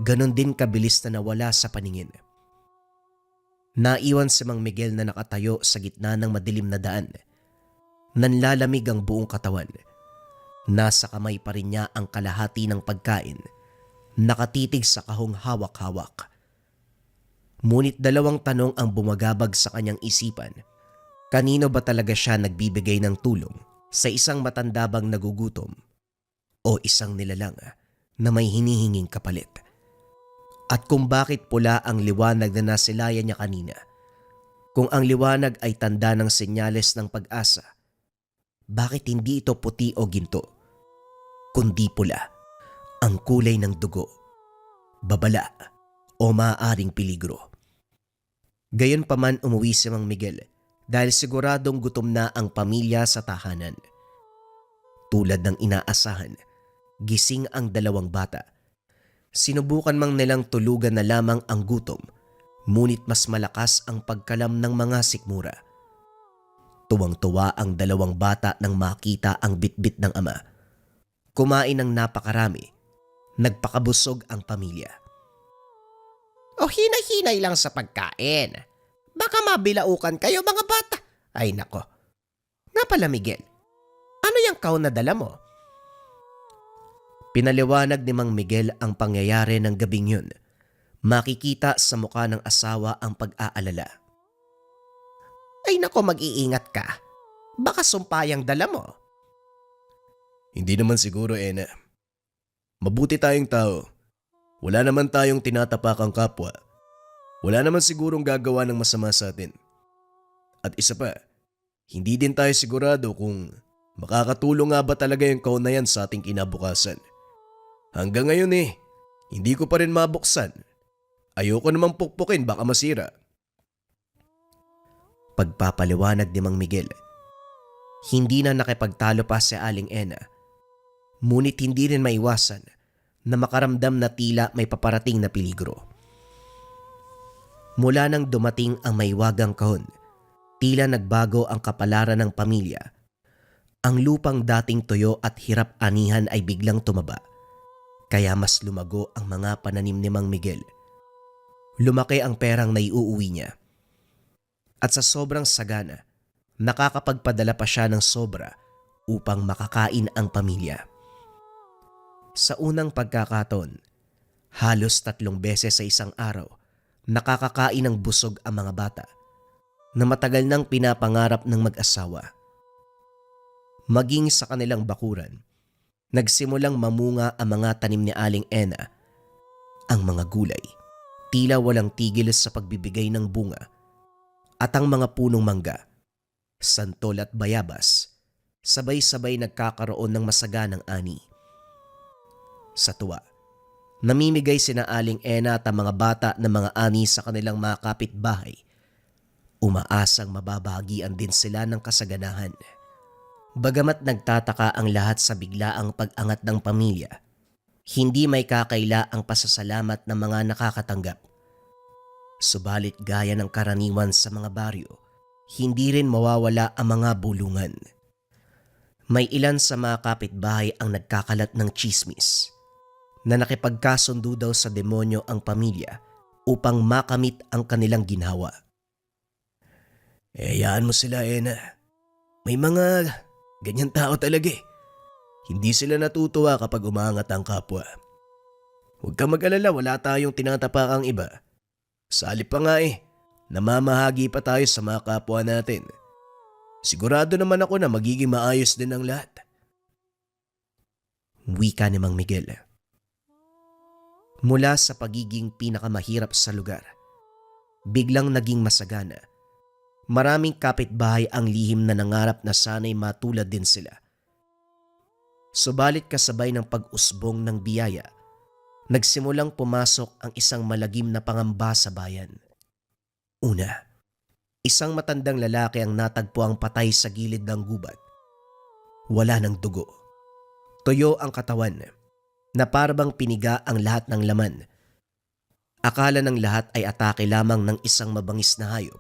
Ganon din kabilis na nawala sa paningin. Naiwan si Mang Miguel na nakatayo sa gitna ng madilim na daan. Nanlalamig ang buong katawan. Nasa kamay pa rin niya ang kalahati ng pagkain. Nakatitig sa kahong hawak-hawak. Ngunit dalawang tanong ang bumagabag sa kanyang isipan. Kanino ba talaga siya nagbibigay ng tulong? Sa isang matanda bang nagugutom? O isang nilalang na may hinihinging kapalit? At kung bakit pula ang liwanag na nasilayan niya kanina? Kung ang liwanag ay tanda ng senyales ng pag-asa, bakit hindi ito puti o ginto, kundi pula, ang kulay ng dugo, babala o maaaring peligro? Gayunpaman umuwi si Mang Miguel dahil siguradong gutom na ang pamilya sa tahanan. Tulad ng inaasahan, gising ang dalawang bata. Sinubukan mang nilang tulugan na lamang ang gutom, ngunit mas malakas ang pagkalam ng mga sikmura. Tuwang-tuwa ang dalawang bata nang makita ang bitbit ng ama. Kumain ng napakarami, nagpakabusog ang pamilya. O hinay-hinay lang sa pagkain. Baka mabilaukan kayo mga bata. Ay nako. Nga pala Miguel, ano yung kahon na dala mo? Pinaliwanag ni Mang Miguel ang pangyayari ng gabing yun. Makikita sa mukha ng asawa ang pag-aalala. Ay nako, mag-iingat ka. Baka sumpayang dala mo. Hindi naman siguro, Ena. Mabuti tayong tao. Wala naman tayong tinatapakang kapwa. Wala naman sigurong gagawa ng masama sa atin. At isa pa, hindi din tayo sigurado kung makakatulong nga ba talaga yung kahon na yan sa ating kinabukasan. Hanggang ngayon hindi ko pa rin mabuksan. Ayoko namang pukpukin, baka masira. Pagpapaliwanag ni Mang Miguel. Hindi na nakipagtalo pa si Aling Ena. Ngunit hindi rin maiwasan na makaramdam na tila may paparating na peligro. Mula nang dumating ang maiwagang kahon, tila nagbago ang kapalaran ng pamilya. Ang lupang dating tuyo at hirap anihan ay biglang tumaba. Kaya mas lumago ang mga pananim ni Mang Miguel. Lumaki ang perang naiuuwi niya. At sa sobrang sagana, nakakapagpadala pa siya ng sobra upang makakain ang pamilya. Sa unang pagkakataon, halos 3 beses sa isang araw, nakakakain ng busog ang mga bata na matagal nang pinapangarap ng mag-asawa. Maging sa kanilang bakuran, nagsimulang mamunga ang mga tanim ni Aling Ena. Ang mga gulay, tila walang tigil sa pagbibigay ng bunga. At ang mga punong mangga, santol at bayabas, sabay-sabay nagkakaroon ng masaganang ani. Sa tuwa, namimigay sina Aling Ena at ang mga bata ng mga ani sa kanilang mga kapitbahay. Umaasang mababahagian din sila ng kasaganahan. Bagamat nagtataka ang lahat sa biglaang pag-angat ng pamilya, hindi may kakaila ang pasasalamat ng mga nakakatanggap. Subalit gaya ng karaniwan sa mga baryo, hindi rin mawawala ang mga bulungan. May ilan sa mga kapitbahay ang nagkakalat ng tsismis na nakipagkasundo daw sa demonyo ang pamilya upang makamit ang kanilang ginhawa. Hayaan mo sila, Ena. May mga ganyan tao talaga eh. Hindi sila natutuwa kapag umangat ang kapwa. Huwag kang mag-alala, wala tayong tinatapakang iba. Salip pa nga eh, namamahagi pa tayo sa mga kapwa natin. Sigurado naman ako na magiging maayos din ang lahat. Wika ni Mang Miguel. Mula sa pagiging pinakamahirap sa lugar, biglang naging masagana. Maraming kapitbahay ang lihim na nangarap na sana'y matulad din sila. Subalit kasabay ng pag-usbong ng biyaya, nagsimulang pumasok ang isang malagim na pangamba sa bayan. Una, isang matandang lalaki ang natagpuang patay sa gilid ng gubat. Wala ng dugo. Tuyo ang katawan na parabang piniga ang lahat ng laman. Akala ng lahat ay atake lamang ng isang mabangis na hayop.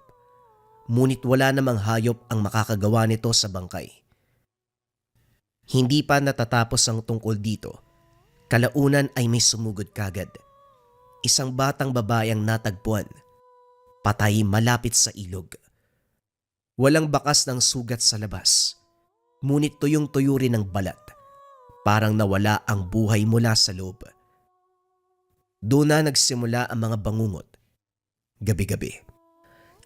Ngunit wala namang hayop ang makakagawa nito sa bangkay. Hindi pa natatapos ang tungkol dito. Kalaunan ay may sumugod kagad. Isang batang babae ang natagpuan. Patay malapit sa ilog. Walang bakas ng sugat sa labas. Ngunit tuyong-tuyo rin ang balat. Parang nawala ang buhay mula sa loob. Doon na nagsimula ang mga bangungot. Gabi-gabi.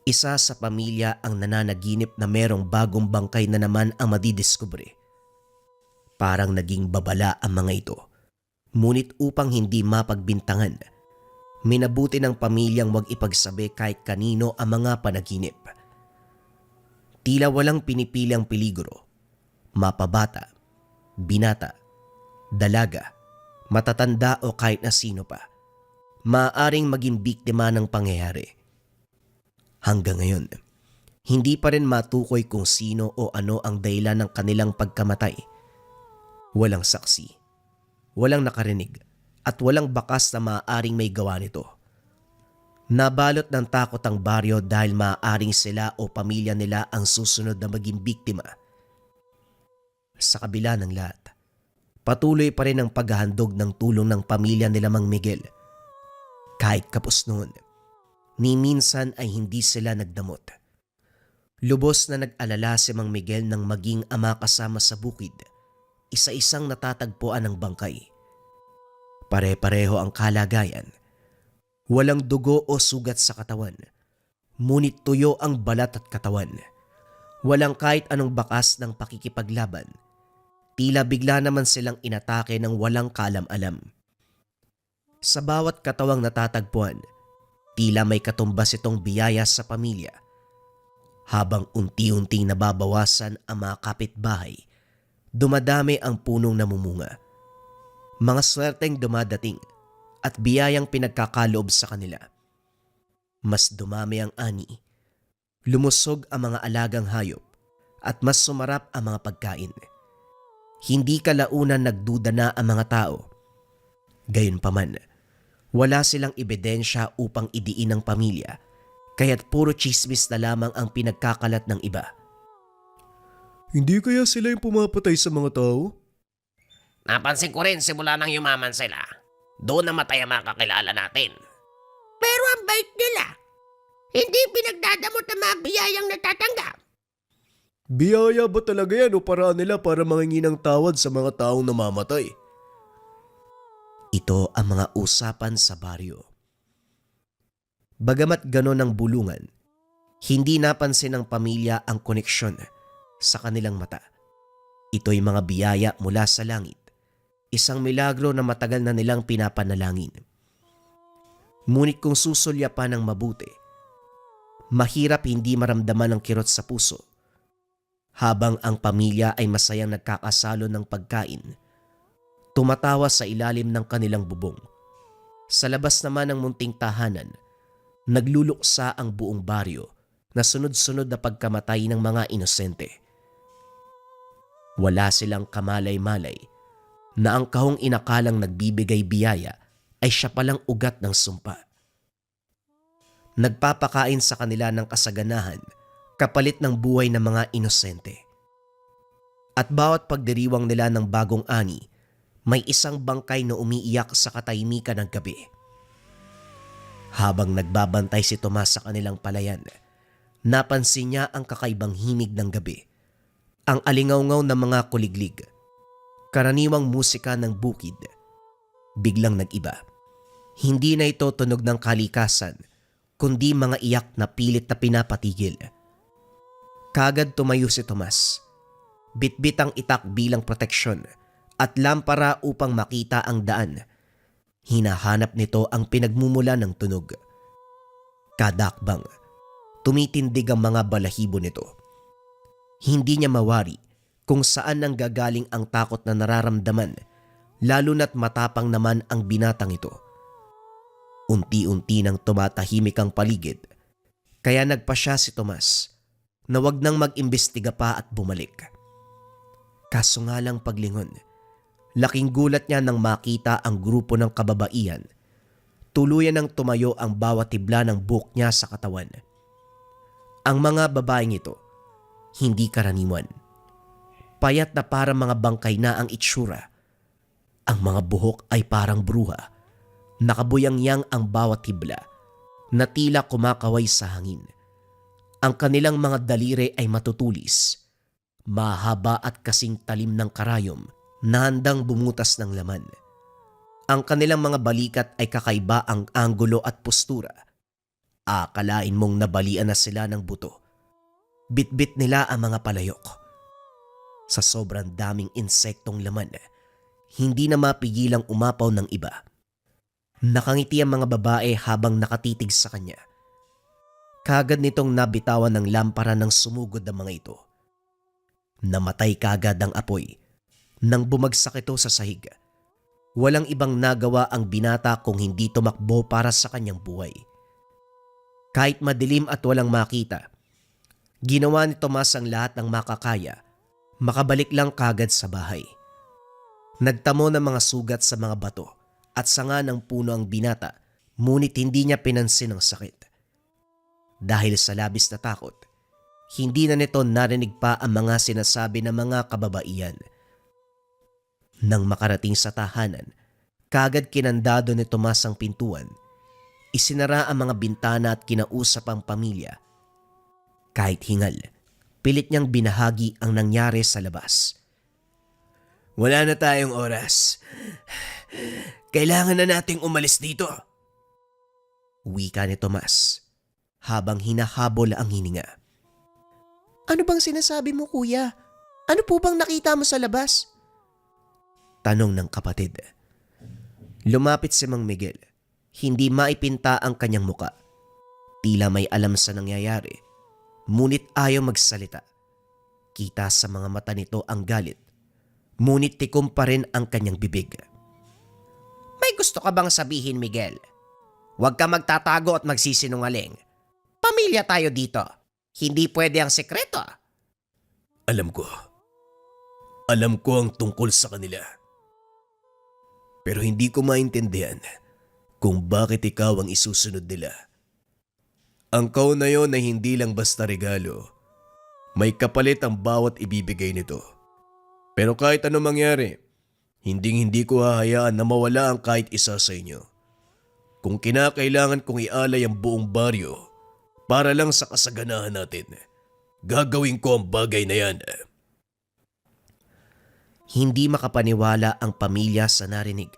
Isa sa pamilya ang nananaginip na merong bagong bangkay na naman ang madidiskubre. Parang naging babala ang mga ito. Ngunit upang hindi mapagbintangan, minabuti ng pamilyang wag ipagsabi kahit kanino ang mga panaginip. Tila walang pinipilang peligro. Mapabata, binata, dalaga, matatanda o kahit na sino pa, maaaring maging biktima ng pangyayari. Hanggang ngayon, hindi pa rin matukoy kung sino o ano ang dahilan ng kanilang pagkamatay. Walang saksi, walang nakarinig, at walang bakas na maaaring may gawa nito. Nabalot ng takot ang baryo dahil maaaring sila o pamilya nila ang susunod na maging biktima. Sa kabila ng lahat, patuloy pa rin ang paghahandog ng tulong ng pamilya nila Mang Miguel. Kahit kapos noon, ni minsan ay hindi sila nagdamot. Lubos na nag-alala si Mang Miguel nang maging ama kasama sa bukid, isa-isang natatagpuan ng bangkay. Pare-pareho ang kalagayan. Walang dugo o sugat sa katawan, ngunit tuyo ang balat at katawan. Walang kahit anong bakas ng pakikipaglaban. Tila bigla naman silang inatake ng walang kalam-alam. Sa bawat katawang natatagpuan, tila may katumbas itong biyaya sa pamilya. Habang unti-unting nababawasan ang mga kapitbahay, dumadami ang punong namumunga. Mga swerteng dumadating at biyayang pinagkakaloob sa kanila. Mas dumami ang ani, lumusog ang mga alagang hayop at mas sumarap ang mga pagkain. Hindi kalaunan nagduda na ang mga tao. Gayunpaman, wala silang ebidensya upang idiin ng pamilya, kaya't puro chismis na lamang ang pinagkakalat ng iba. Hindi kaya sila yung pumapatay sa mga tao? Napansin ko rin simula nang yumaman sila. Doon namatay ang mga kakilala natin. Pero ang bait nila. Hindi pinagdadamot ang mga biyayang natatanggap. Biyaya ba talaga yan o paraan nila para mangingi ng tawad sa mga taong namamatay? Ito ang mga usapan sa baryo. Bagamat ganon ang bulungan, hindi napansin ng pamilya ang koneksyon sa kanilang mata. Ito'y mga biyaya mula sa langit, isang milagro na matagal na nilang pinapanalangin. Ngunit kung susulyapan ng mabuti, mahirap hindi maramdaman ang kirot sa puso. Habang ang pamilya ay masayang nagkakasalo ng pagkain, tumatawa sa ilalim ng kanilang bubong. Sa labas naman ng munting tahanan, nagluluksa ang buong baryo na sunod-sunod na pagkamatay ng mga inosente. Wala silang kamalay-malay na ang kahong inakalang nagbibigay biyaya ay siya palang ugat ng sumpa. Nagpapakain sa kanila ng kasaganahan kapalit ng buhay ng mga inosente. At bawat pagdiriwang nila ng bagong ani, may isang bangkay na umiiyak sa katahimikan ng gabi. Habang nagbabantay si Tomas sa kanilang palayan, napansin niya ang kakaibang himig ng gabi. Ang alingawngaw ng mga kuliglig, karaniwang musika ng bukid, biglang nag-iba. Hindi na ito tunog ng kalikasan, kundi mga iyak na pilit na pinapatigil. Kagad tumayo si Tomas. Bitbit ang itak bilang proteksyon at lampara upang makita ang daan. Hinahanap nito ang pinagmumula ng tunog. Kadakbang, tumitindig ang mga balahibo nito. Hindi niya mawari kung saan nang gagaling ang takot na nararamdaman, lalo na't matapang naman ang binatang ito. Unti-unti nang tumatahimik ang paligid, kaya nagpasya si Tomas na wag nang mag-imbestiga pa at bumalik. Kaso nga lang paglingon, laking gulat niya nang makita ang grupo ng kababaihan. Tuluyan nang tumayo ang bawat tibla ng buhok niya sa katawan. Ang mga babaeng ito, hindi karaniwan. Payat na parang mga bangkay na ang itsura. Ang mga buhok ay parang bruha. Nakabuyang-yang ang bawat tibla na tila kumakaway sa hangin. Ang kanilang mga daliri ay matutulis, mahaba at kasing talim ng karayom na handang bumutas ng laman. Ang kanilang mga balikat ay kakaiba ang anggulo at postura. Akalain mong nabalian na sila ng buto. Bitbit nila ang mga palayok. Sa sobrang daming insektong laman, hindi na mapigilang umapaw ng iba. Nakangiti ang mga babae habang nakatitig sa kanya. Kagad nitong nabitawan ng lampara ng sumugod ang mga ito. Namatay kagad ang apoy nang bumagsak ito sa sahig. Walang ibang nagawa ang binata kung hindi tumakbo para sa kanyang buhay. Kahit madilim at walang makita, ginawa ni Tomas ang lahat ng makakaya, makabalik lang kagad sa bahay. Nagtamo ng mga sugat sa mga bato at sanga ng puno ang binata, ngunit hindi niya pinansin ang sakit. Dahil sa labis na takot, hindi na nito narinig pa ang mga sinasabi ng mga kababaihan. Nang makarating sa tahanan, kagad kinandado ni Tomas ang pintuan. Isinara ang mga bintana at kinausap ang pamilya. Kahit hingal, pilit niyang binahagi ang nangyari sa labas. Wala na tayong oras. Kailangan na nating umalis dito. Wika ni Tomas habang hinahabol ang hininga. Ano bang sinasabi mo, kuya? Ano po bang nakita mo sa labas? Tanong ng kapatid. Lumapit si Mang Miguel. Hindi maipinta ang kanyang muka. Tila may alam sa nangyayari, ngunit ayaw magsalita. Kita sa mga mata nito ang galit, ngunit tikom pa rin ang kanyang bibig. May gusto ka bang sabihin, Miguel? Huwag ka magtatago at magsisinungaling. Pamilya tayo dito. Hindi pwede ang sekreto. Alam ko. Alam ko ang tungkol sa kanila. Pero hindi ko maintindihan kung bakit ikaw ang isusunod nila. Ang kaon na yon ay hindi lang basta regalo. May kapalit ang bawat ibibigay nito. Pero kahit ano mangyari, hindi ko hahayaan na mawala ang kahit isa sa inyo. Kung kinakailangan kong ialay ang buong baryo para lang sa kasaganahan natin, gagawin ko ang bagay na yan. Hindi makapaniwala ang pamilya sa narinig.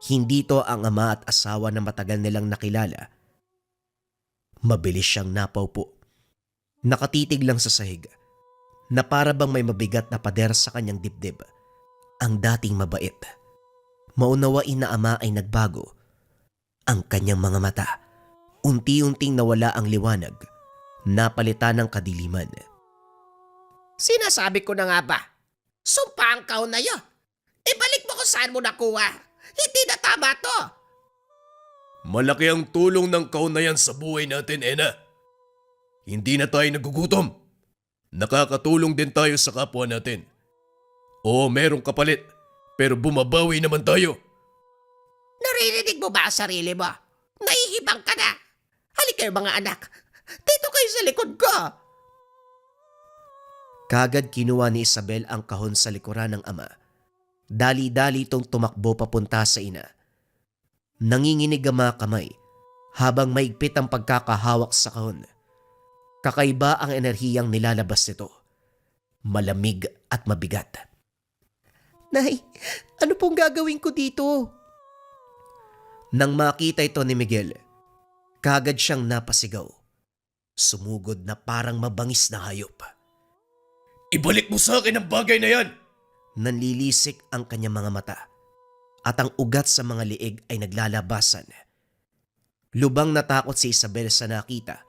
Hindi to ang ama at asawa na matagal nilang nakilala. Mabilis siyang napaupo. Nakatitig lang sa sahig na para bang may mabigat na pader sa kanyang dibdib. Ang dating mabait, maunawain na ama ay nagbago. Ang kanyang mga mata, unti-unting nawala ang liwanag, napalitan ng kadiliman. Sinasabi ko na nga ba? Sumpa ang kaon na yun. Ibalik mo kung saan mo nakuha. Hindi na tama to. Malaki ang tulong ng kaon na yan sa buhay natin, Ena. Hindi na tayo nagugutom. Nakakatulong din tayo sa kapwa natin. Oo, merong kapalit, pero bumabawi naman tayo. Naririnig mo ba ang sarili mo? Nahihibang ka na. Halika kayo mga anak. Dito kayo sa likod ko. Kagad kinuha ni Isabel ang kahon sa likuran ng ama. Dali-dali itong tumakbo papunta sa ina. Nanginginig ang mga kamay habang maigpit ang pagkakahawak sa kahon. Kakaiba ang enerhiyang nilalabas nito. malamig at mabigat. Nay, ano pong gagawin ko dito? Nang makita ito ni Miguel, kagad siyang napasigaw. Sumugod na parang mabangis na hayop. Ibalik mo sa akin ang bagay na yan! Nanlilisik ang kanyang mga mata at ang ugat sa mga liig ay naglalabasan. Lubang natakot si Isabel sa nakita,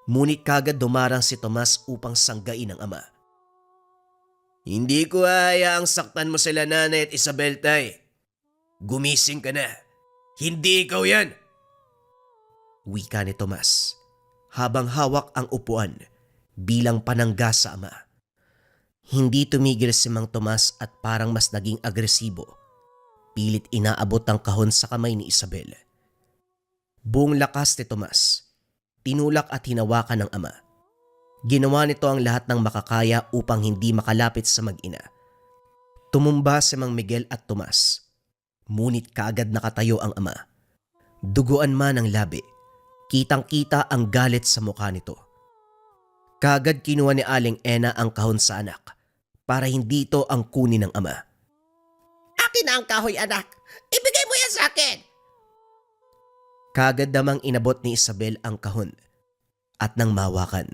ngunit kagad dumarang si Tomas upang sanggain ang ama. Hindi ko hayaang saktan mo sila, Nanay at Isabel, tay. Gumising ka na. Hindi ikaw yan! Wika ni Tomas habang hawak ang upuan bilang panangga sa ama. Hindi tumigil si Mang Tomas at parang mas naging agresibo. Pilit inaabot ang kahon sa kamay ni Isabel. Buong lakas ni Tomas, tinulak at hinawakan ng ama. Ginawa nito ang lahat ng makakaya upang hindi makalapit sa mag-ina. Tumumba si Mang Miguel at Tomas, ngunit kaagad nakatayo ang ama. Duguan man ang labi, kitang-kita ang galit sa mukha nito. Kaagad kinuha ni Aling Ena ang kahon sa anak para hindi ito ang kunin ng ama. Akin na ang kahoy, anak. Ibigay mo yan sa akin. Kaagad damang inabot ni Isabel ang kahon at nang mawakan,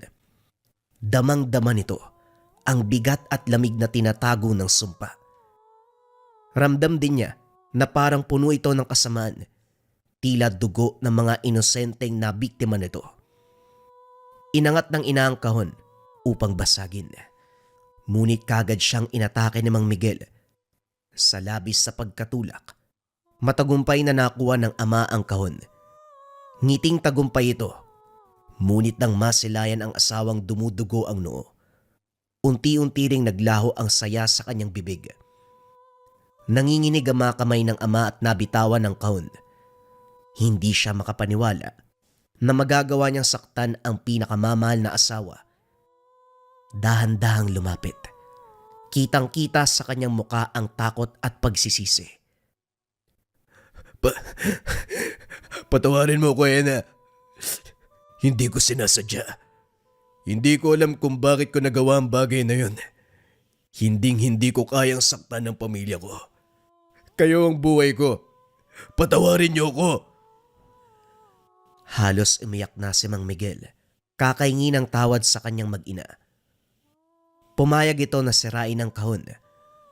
damang-dama nito ang bigat at lamig na tinatago ng sumpa. Ramdam din niya na parang puno ito ng kasamaan, tila dugo ng mga inosenteng na biktima nito. Inangat ng ina ang kahon upang basagin. Ngunit kagad siyang inatake ni Mang Miguel. Sa labis sa pagkatulak, matagumpay na nakuha ng ama ang kahon. Ngiting tagumpay ito, ngunit nang masilayan ang asawang dumudugo ang noo, unti-unti ring naglaho ang saya sa kanyang bibig. Nanginginig ang mga kamay ng ama at nabitawan ng kahon. Hindi siya makapaniwala na magagawa niyang saktan ang pinakamamahal na asawa. Dahan-dahang lumapit. Kitang-kita sa kanyang muka ang takot at pagsisisi. Patawarin mo ko, Ena. Hindi ko sinasadya. Hindi ko alam kung bakit ko nagawa ang bagay na yun. Hinding-hindi ko kayang saktan ng pamilya ko. Kayo ang buhay ko. Patawarin niyo ko. Halos umiyak na si Mang Miguel, kakahingi ng tawad sa kanyang mag-ina. Pumayag ito na sirain ang kahon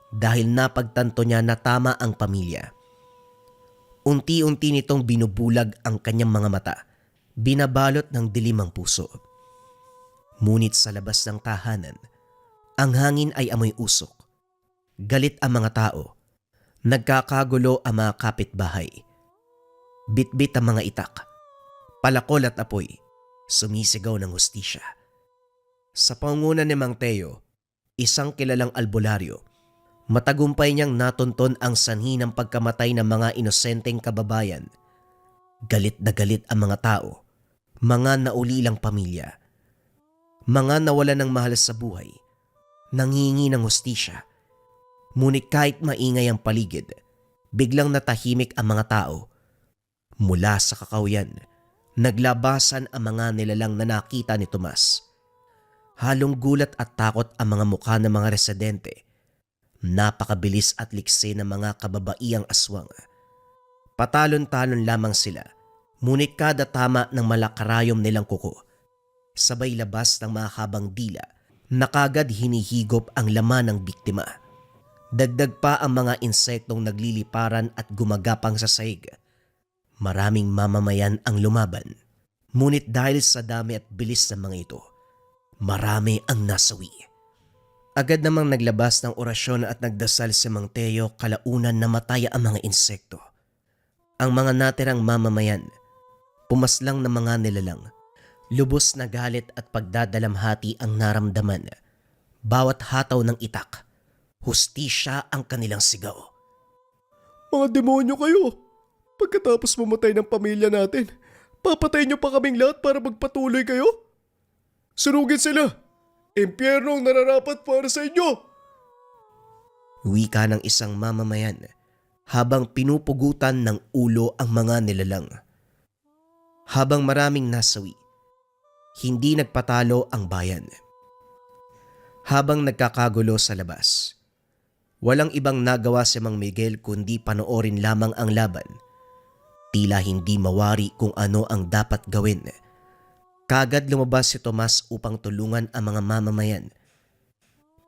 dahil napagtanto niya na tama ang pamilya. Unti-unti nitong binubulag ang kanyang mga mata, binabalot ng dilim ang puso. Ngunit sa labas ng tahanan, ang hangin ay amoy usok. Galit ang mga tao. Nagkakagulo ang mga kapitbahay. Bitbit ang mga itak. Palakol at apoy, sumisigaw ng hustisya. Sa pangunguna ni Mang Teo, isang kilalang albularyo, matagumpay niyang natunton ang sanhi ng pagkamatay ng mga inosenteng kababayan. Galit na galit ang mga tao, mga naulilang pamilya, mga nawalan ng mahal sa buhay, nanghihingi ng hustisya. Ngunit kahit maingay ang paligid, biglang natahimik ang mga tao. Mula sa kakauyan, naglabasan ang mga nilalang na nakita ni Tomas. Halong gulat at takot ang mga mukha ng mga residente. Napakabilis at liksi ng mga kababaiang aswang. Patalon-talon lamang sila, ngunit kada tama ng malakarayom nilang kuko, sabay labas ng mahabang dila na kagad hinihigop ang laman ng biktima. Dagdag pa ang mga insektong nagliliparan at gumagapang sa sahig. Maraming mamamayan ang lumaban, ngunit dahil sa dami at bilis ng mga ito, marami ang nasawi. Agad namang naglabas ng orasyon at nagdasal si Mang Teo kalaunan na mataya ang mga insekto. Ang mga natirang mamamayan, pumaslang na mga nilalang, lubos na galit at pagdadalamhati ang naramdaman. Bawat hataw ng itak, hustisya ang kanilang sigaw. Mga demonyo kayo! Pagkatapos mamatay ng pamilya natin, papatayin niyo pa kaming lahat para magpatuloy kayo? Sunugin sila! Impyerno ang nararapat para sa inyo! Wika ng isang mamamayan habang pinupugutan ng ulo ang mga nilalang. Habang maraming nasawi, hindi nagpatalo ang bayan. Habang nagkakagulo sa labas, walang ibang nagawa si Mang Miguel kundi panoorin lamang ang laban. Tila hindi mawari kung ano ang dapat gawin. Kagad lumabas si Tomas upang tulungan ang mga mamamayan.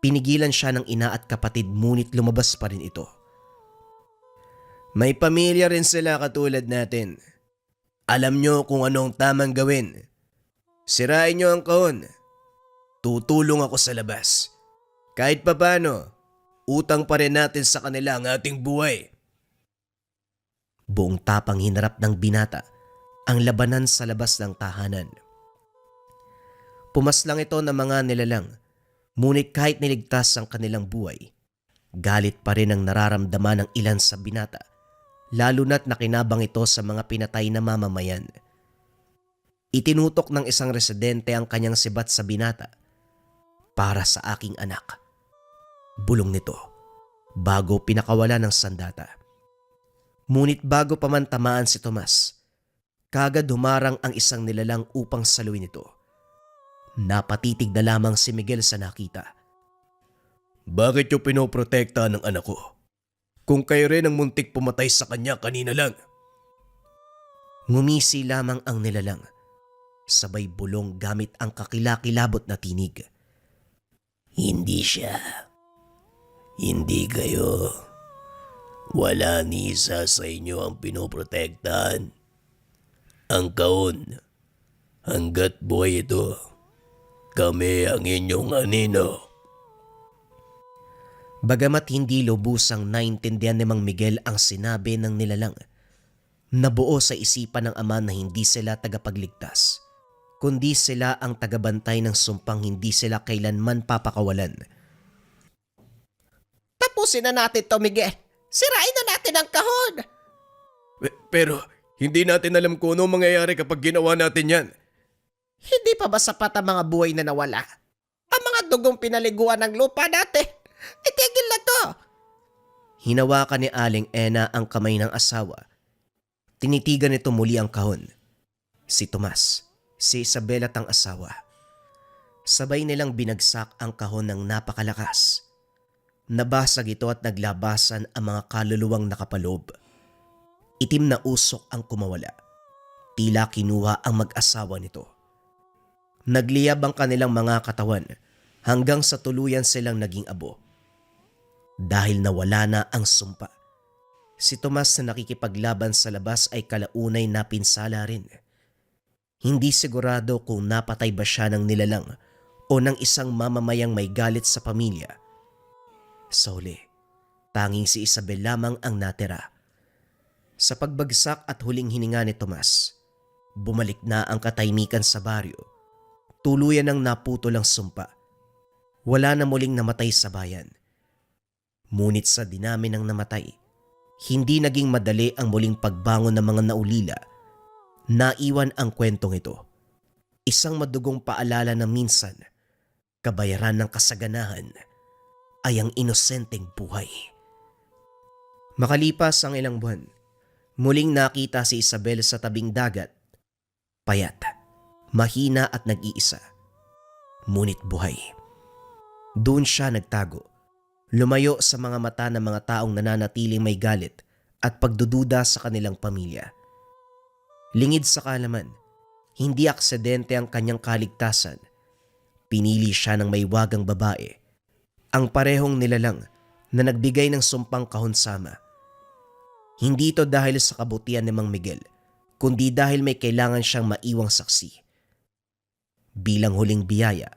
Pinigilan siya ng ina at kapatid ngunit lumabas pa rin ito. May pamilya rin sila katulad natin. Alam nyo kung anong tamang gawin. Sirain nyo ang kahon. Tutulong ako sa labas. Kahit papano, utang pa rin natin sa kanila ang ating buhay. Buong tapang hinarap ng binata ang labanan sa labas ng tahanan. Pumaslang ito ng mga nilalang, ngunit kahit niligtas ang kanilang buhay, galit pa rin ang nararamdaman ng ilan sa binata, lalo na't nakinabang ito sa mga pinatay na mamamayan. Itinutok ng isang residente ang kanyang sibat sa binata. Para sa aking anak. Bulong nito bago pinakawala ng sandata. Ngunit bago pa man tamaan si Tomas, kagad humarang ang isang nilalang upang saluin ito. Napatitig na lamang si Miguel sa nakita. Bakit yung pinoprotekta ng anak ko? Kung kayo rin ang muntik pumatay sa kanya kanina lang. Ngumisi lamang ang nilalang. Sabay bulong gamit ang kakilakilabot na tinig. Hindi siya. Hindi kayo. Wala ni isa sa inyo ang pinoprotektahan. Ang kaon. Hanggat buhay ito, kami ang inyong anino. Bagamat hindi lubusang naintindihan ni Mang Miguel ang sinabi ng nilalang, nabuo sa isipan ng ama na hindi sila tagapagligtas, kundi sila ang tagabantay ng sumpang hindi sila kailanman papakawalan. Tapusin na natin to, Miguel. Sirain na natin ang kahon. Pero hindi natin alam kung ano mangyayari kapag ginawa natin yan. Hindi pa ba sapat ang mga buhay na nawala? Ang mga dugong pinaliguan ng lupa natin. Itigil na to. Hinawakan ni Aling Ena ang kamay ng asawa. Tinitigan nito muli ang kahon. Si Tomas, si Isabel at ang asawa. Sabay nilang binagsak ang kahon ng napakalakas. Nabasag ito at naglabasan ang mga kaluluwang nakapalob. Itim na usok ang kumawala. Tila kinuha ang mag-asawa nito. Nagliyab ang kanilang mga katawan hanggang sa tuluyan silang naging abo. Dahil nawala na ang sumpa, si Tomas na nakikipaglaban sa labas ay kalaunay napinsala rin. Hindi sigurado kung napatay ba siya ng nilalang o ng isang mamamayang may galit sa pamilya. Sa huli, tanging si Isabel lamang ang natira. Sa pagbagsak at huling hininga ni Tomas, bumalik na ang katahimikan sa baryo. Tuluyan ang naputol ang sumpa. Wala na muling namatay sa bayan. Ngunit sa dinami ng namatay, hindi naging madali ang muling pagbangon ng mga naulila. Naiwan ang kwentong ito. Isang madugong paalala na minsan, kabayaran ng kasaganahan ay ang inosenteng buhay. Makalipas ang ilang buwan, muling nakita si Isabel sa tabing dagat. Payat, mahina at nag-iisa. Ngunit buhay. Doon siya nagtago. Lumayo sa mga mata ng mga taong nananatiling may galit at pagdududa sa kanilang pamilya. Lingid sa kaalaman, hindi aksidente ang kanyang kaligtasan. Pinili siya ng may wagang babae, ang parehong nilalang na nagbigay ng sumpang kahon sama. Hindi ito dahil sa kabutihan ni Mang Miguel, kundi dahil may kailangan siyang maiwang saksi. Bilang huling biyaya,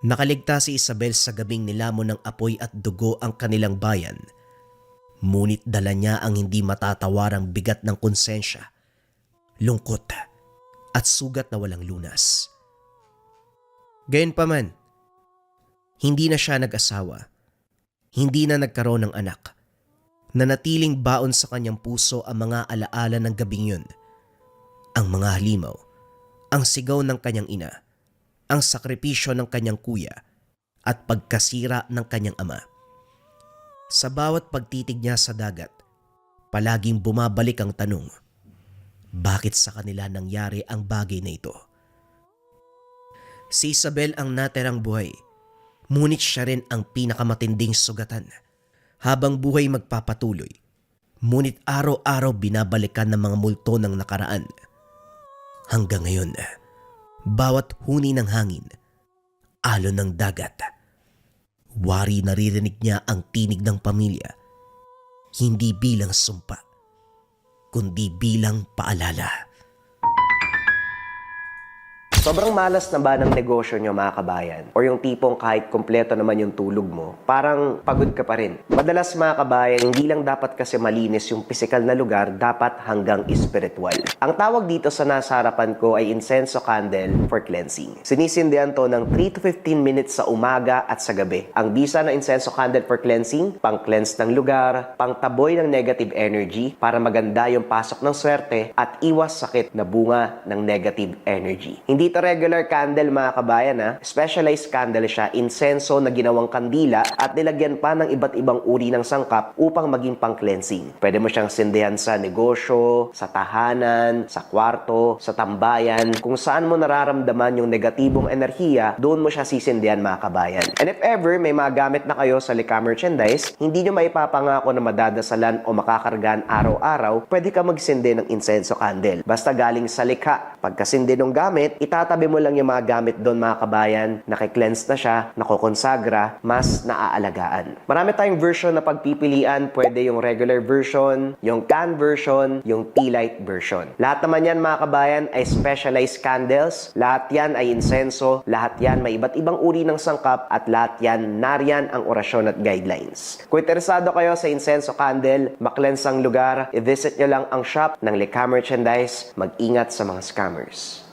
nakaligtas si Isabel sa gabing nilamon ng apoy at dugo ang kanilang bayan. Ngunit dala niya ang hindi matatawarang bigat ng konsensya, lungkot at sugat na walang lunas. Gayunpaman, hindi na siya nag-asawa. Hindi na nagkaroon ng anak. Nanatiling baon sa kanyang puso ang mga alaala ng gabing yun. Ang mga halimaw, ang sigaw ng kanyang ina, ang sakripisyo ng kanyang kuya at pagkasira ng kanyang ama. Sa bawat pagtitig niya sa dagat, palaging bumabalik ang tanong, bakit sa kanila nangyari ang bagay na ito? Si Isabel ang natirang buhay, Ngunit siya rin ang pinakamatinding sugatan. Habang buhay magpapatuloy, ngunit araw-araw binabalikan ng mga multo ng nakaraan. Hanggang ngayon, bawat huni ng hangin, alon ng dagat, wari naririnig niya ang tinig ng pamilya, hindi bilang sumpa, kundi bilang paalala. Sobrang malas na ba ng negosyo nyo mga kabayan? O yung tipong kahit kompleto naman yung tulog mo, parang pagod ka pa rin. Madalas mga kabayan, hindi lang dapat kasi malinis yung physical na lugar, dapat hanggang spiritual. Ang tawag dito sa nasa harapan ko ay incenso candle for cleansing. Sinisindihan to ng 3 to 15 minutes sa umaga at sa gabi. Ang bisa ng incenso candle for cleansing, pang-cleanse ng lugar, pang-taboy ng negative energy para maganda yung pasok ng swerte at iwas sakit na bunga ng negative energy. Hindi ito regular candle mga kabayan ha. Specialized candle siya, insenso na ginawang kandila at nilagyan pa ng iba't ibang uri ng sangkap upang maging pang-cleansing. Pwede mo siyang sindihan sa negosyo, sa tahanan, sa kwarto, sa tambayan. Kung saan mo nararamdaman yung negatibong enerhiya, doon mo siya sisindihan mga kabayan. And if ever may mga gamit na kayo sa Lika Merchandise, hindi nyo maipapangako na madadasalan o makakargaan araw-araw, pwede ka magsindi ng insenso candle. Basta galing sa Lika. Pagkasindi ng gamit, itatabi mo lang yung mga gamit doon mga kabayan, nakikleanse na siya, nakokonsagra, mas naaalagaan. Marami tayong version na pagpipilian, pwede yung regular version, yung can version, yung tea light version. Lahat naman yan mga kabayan ay specialized candles, lahat yan ay insenso, lahat yan may iba't ibang uri ng sangkap at lahat yan nariyan ang orasyon at guidelines. Kung interesado kayo sa insenso candle, makleanse ang lugar, i-visit nyo lang ang shop ng Lika Merchandise, mag-ingat sa mga scammers.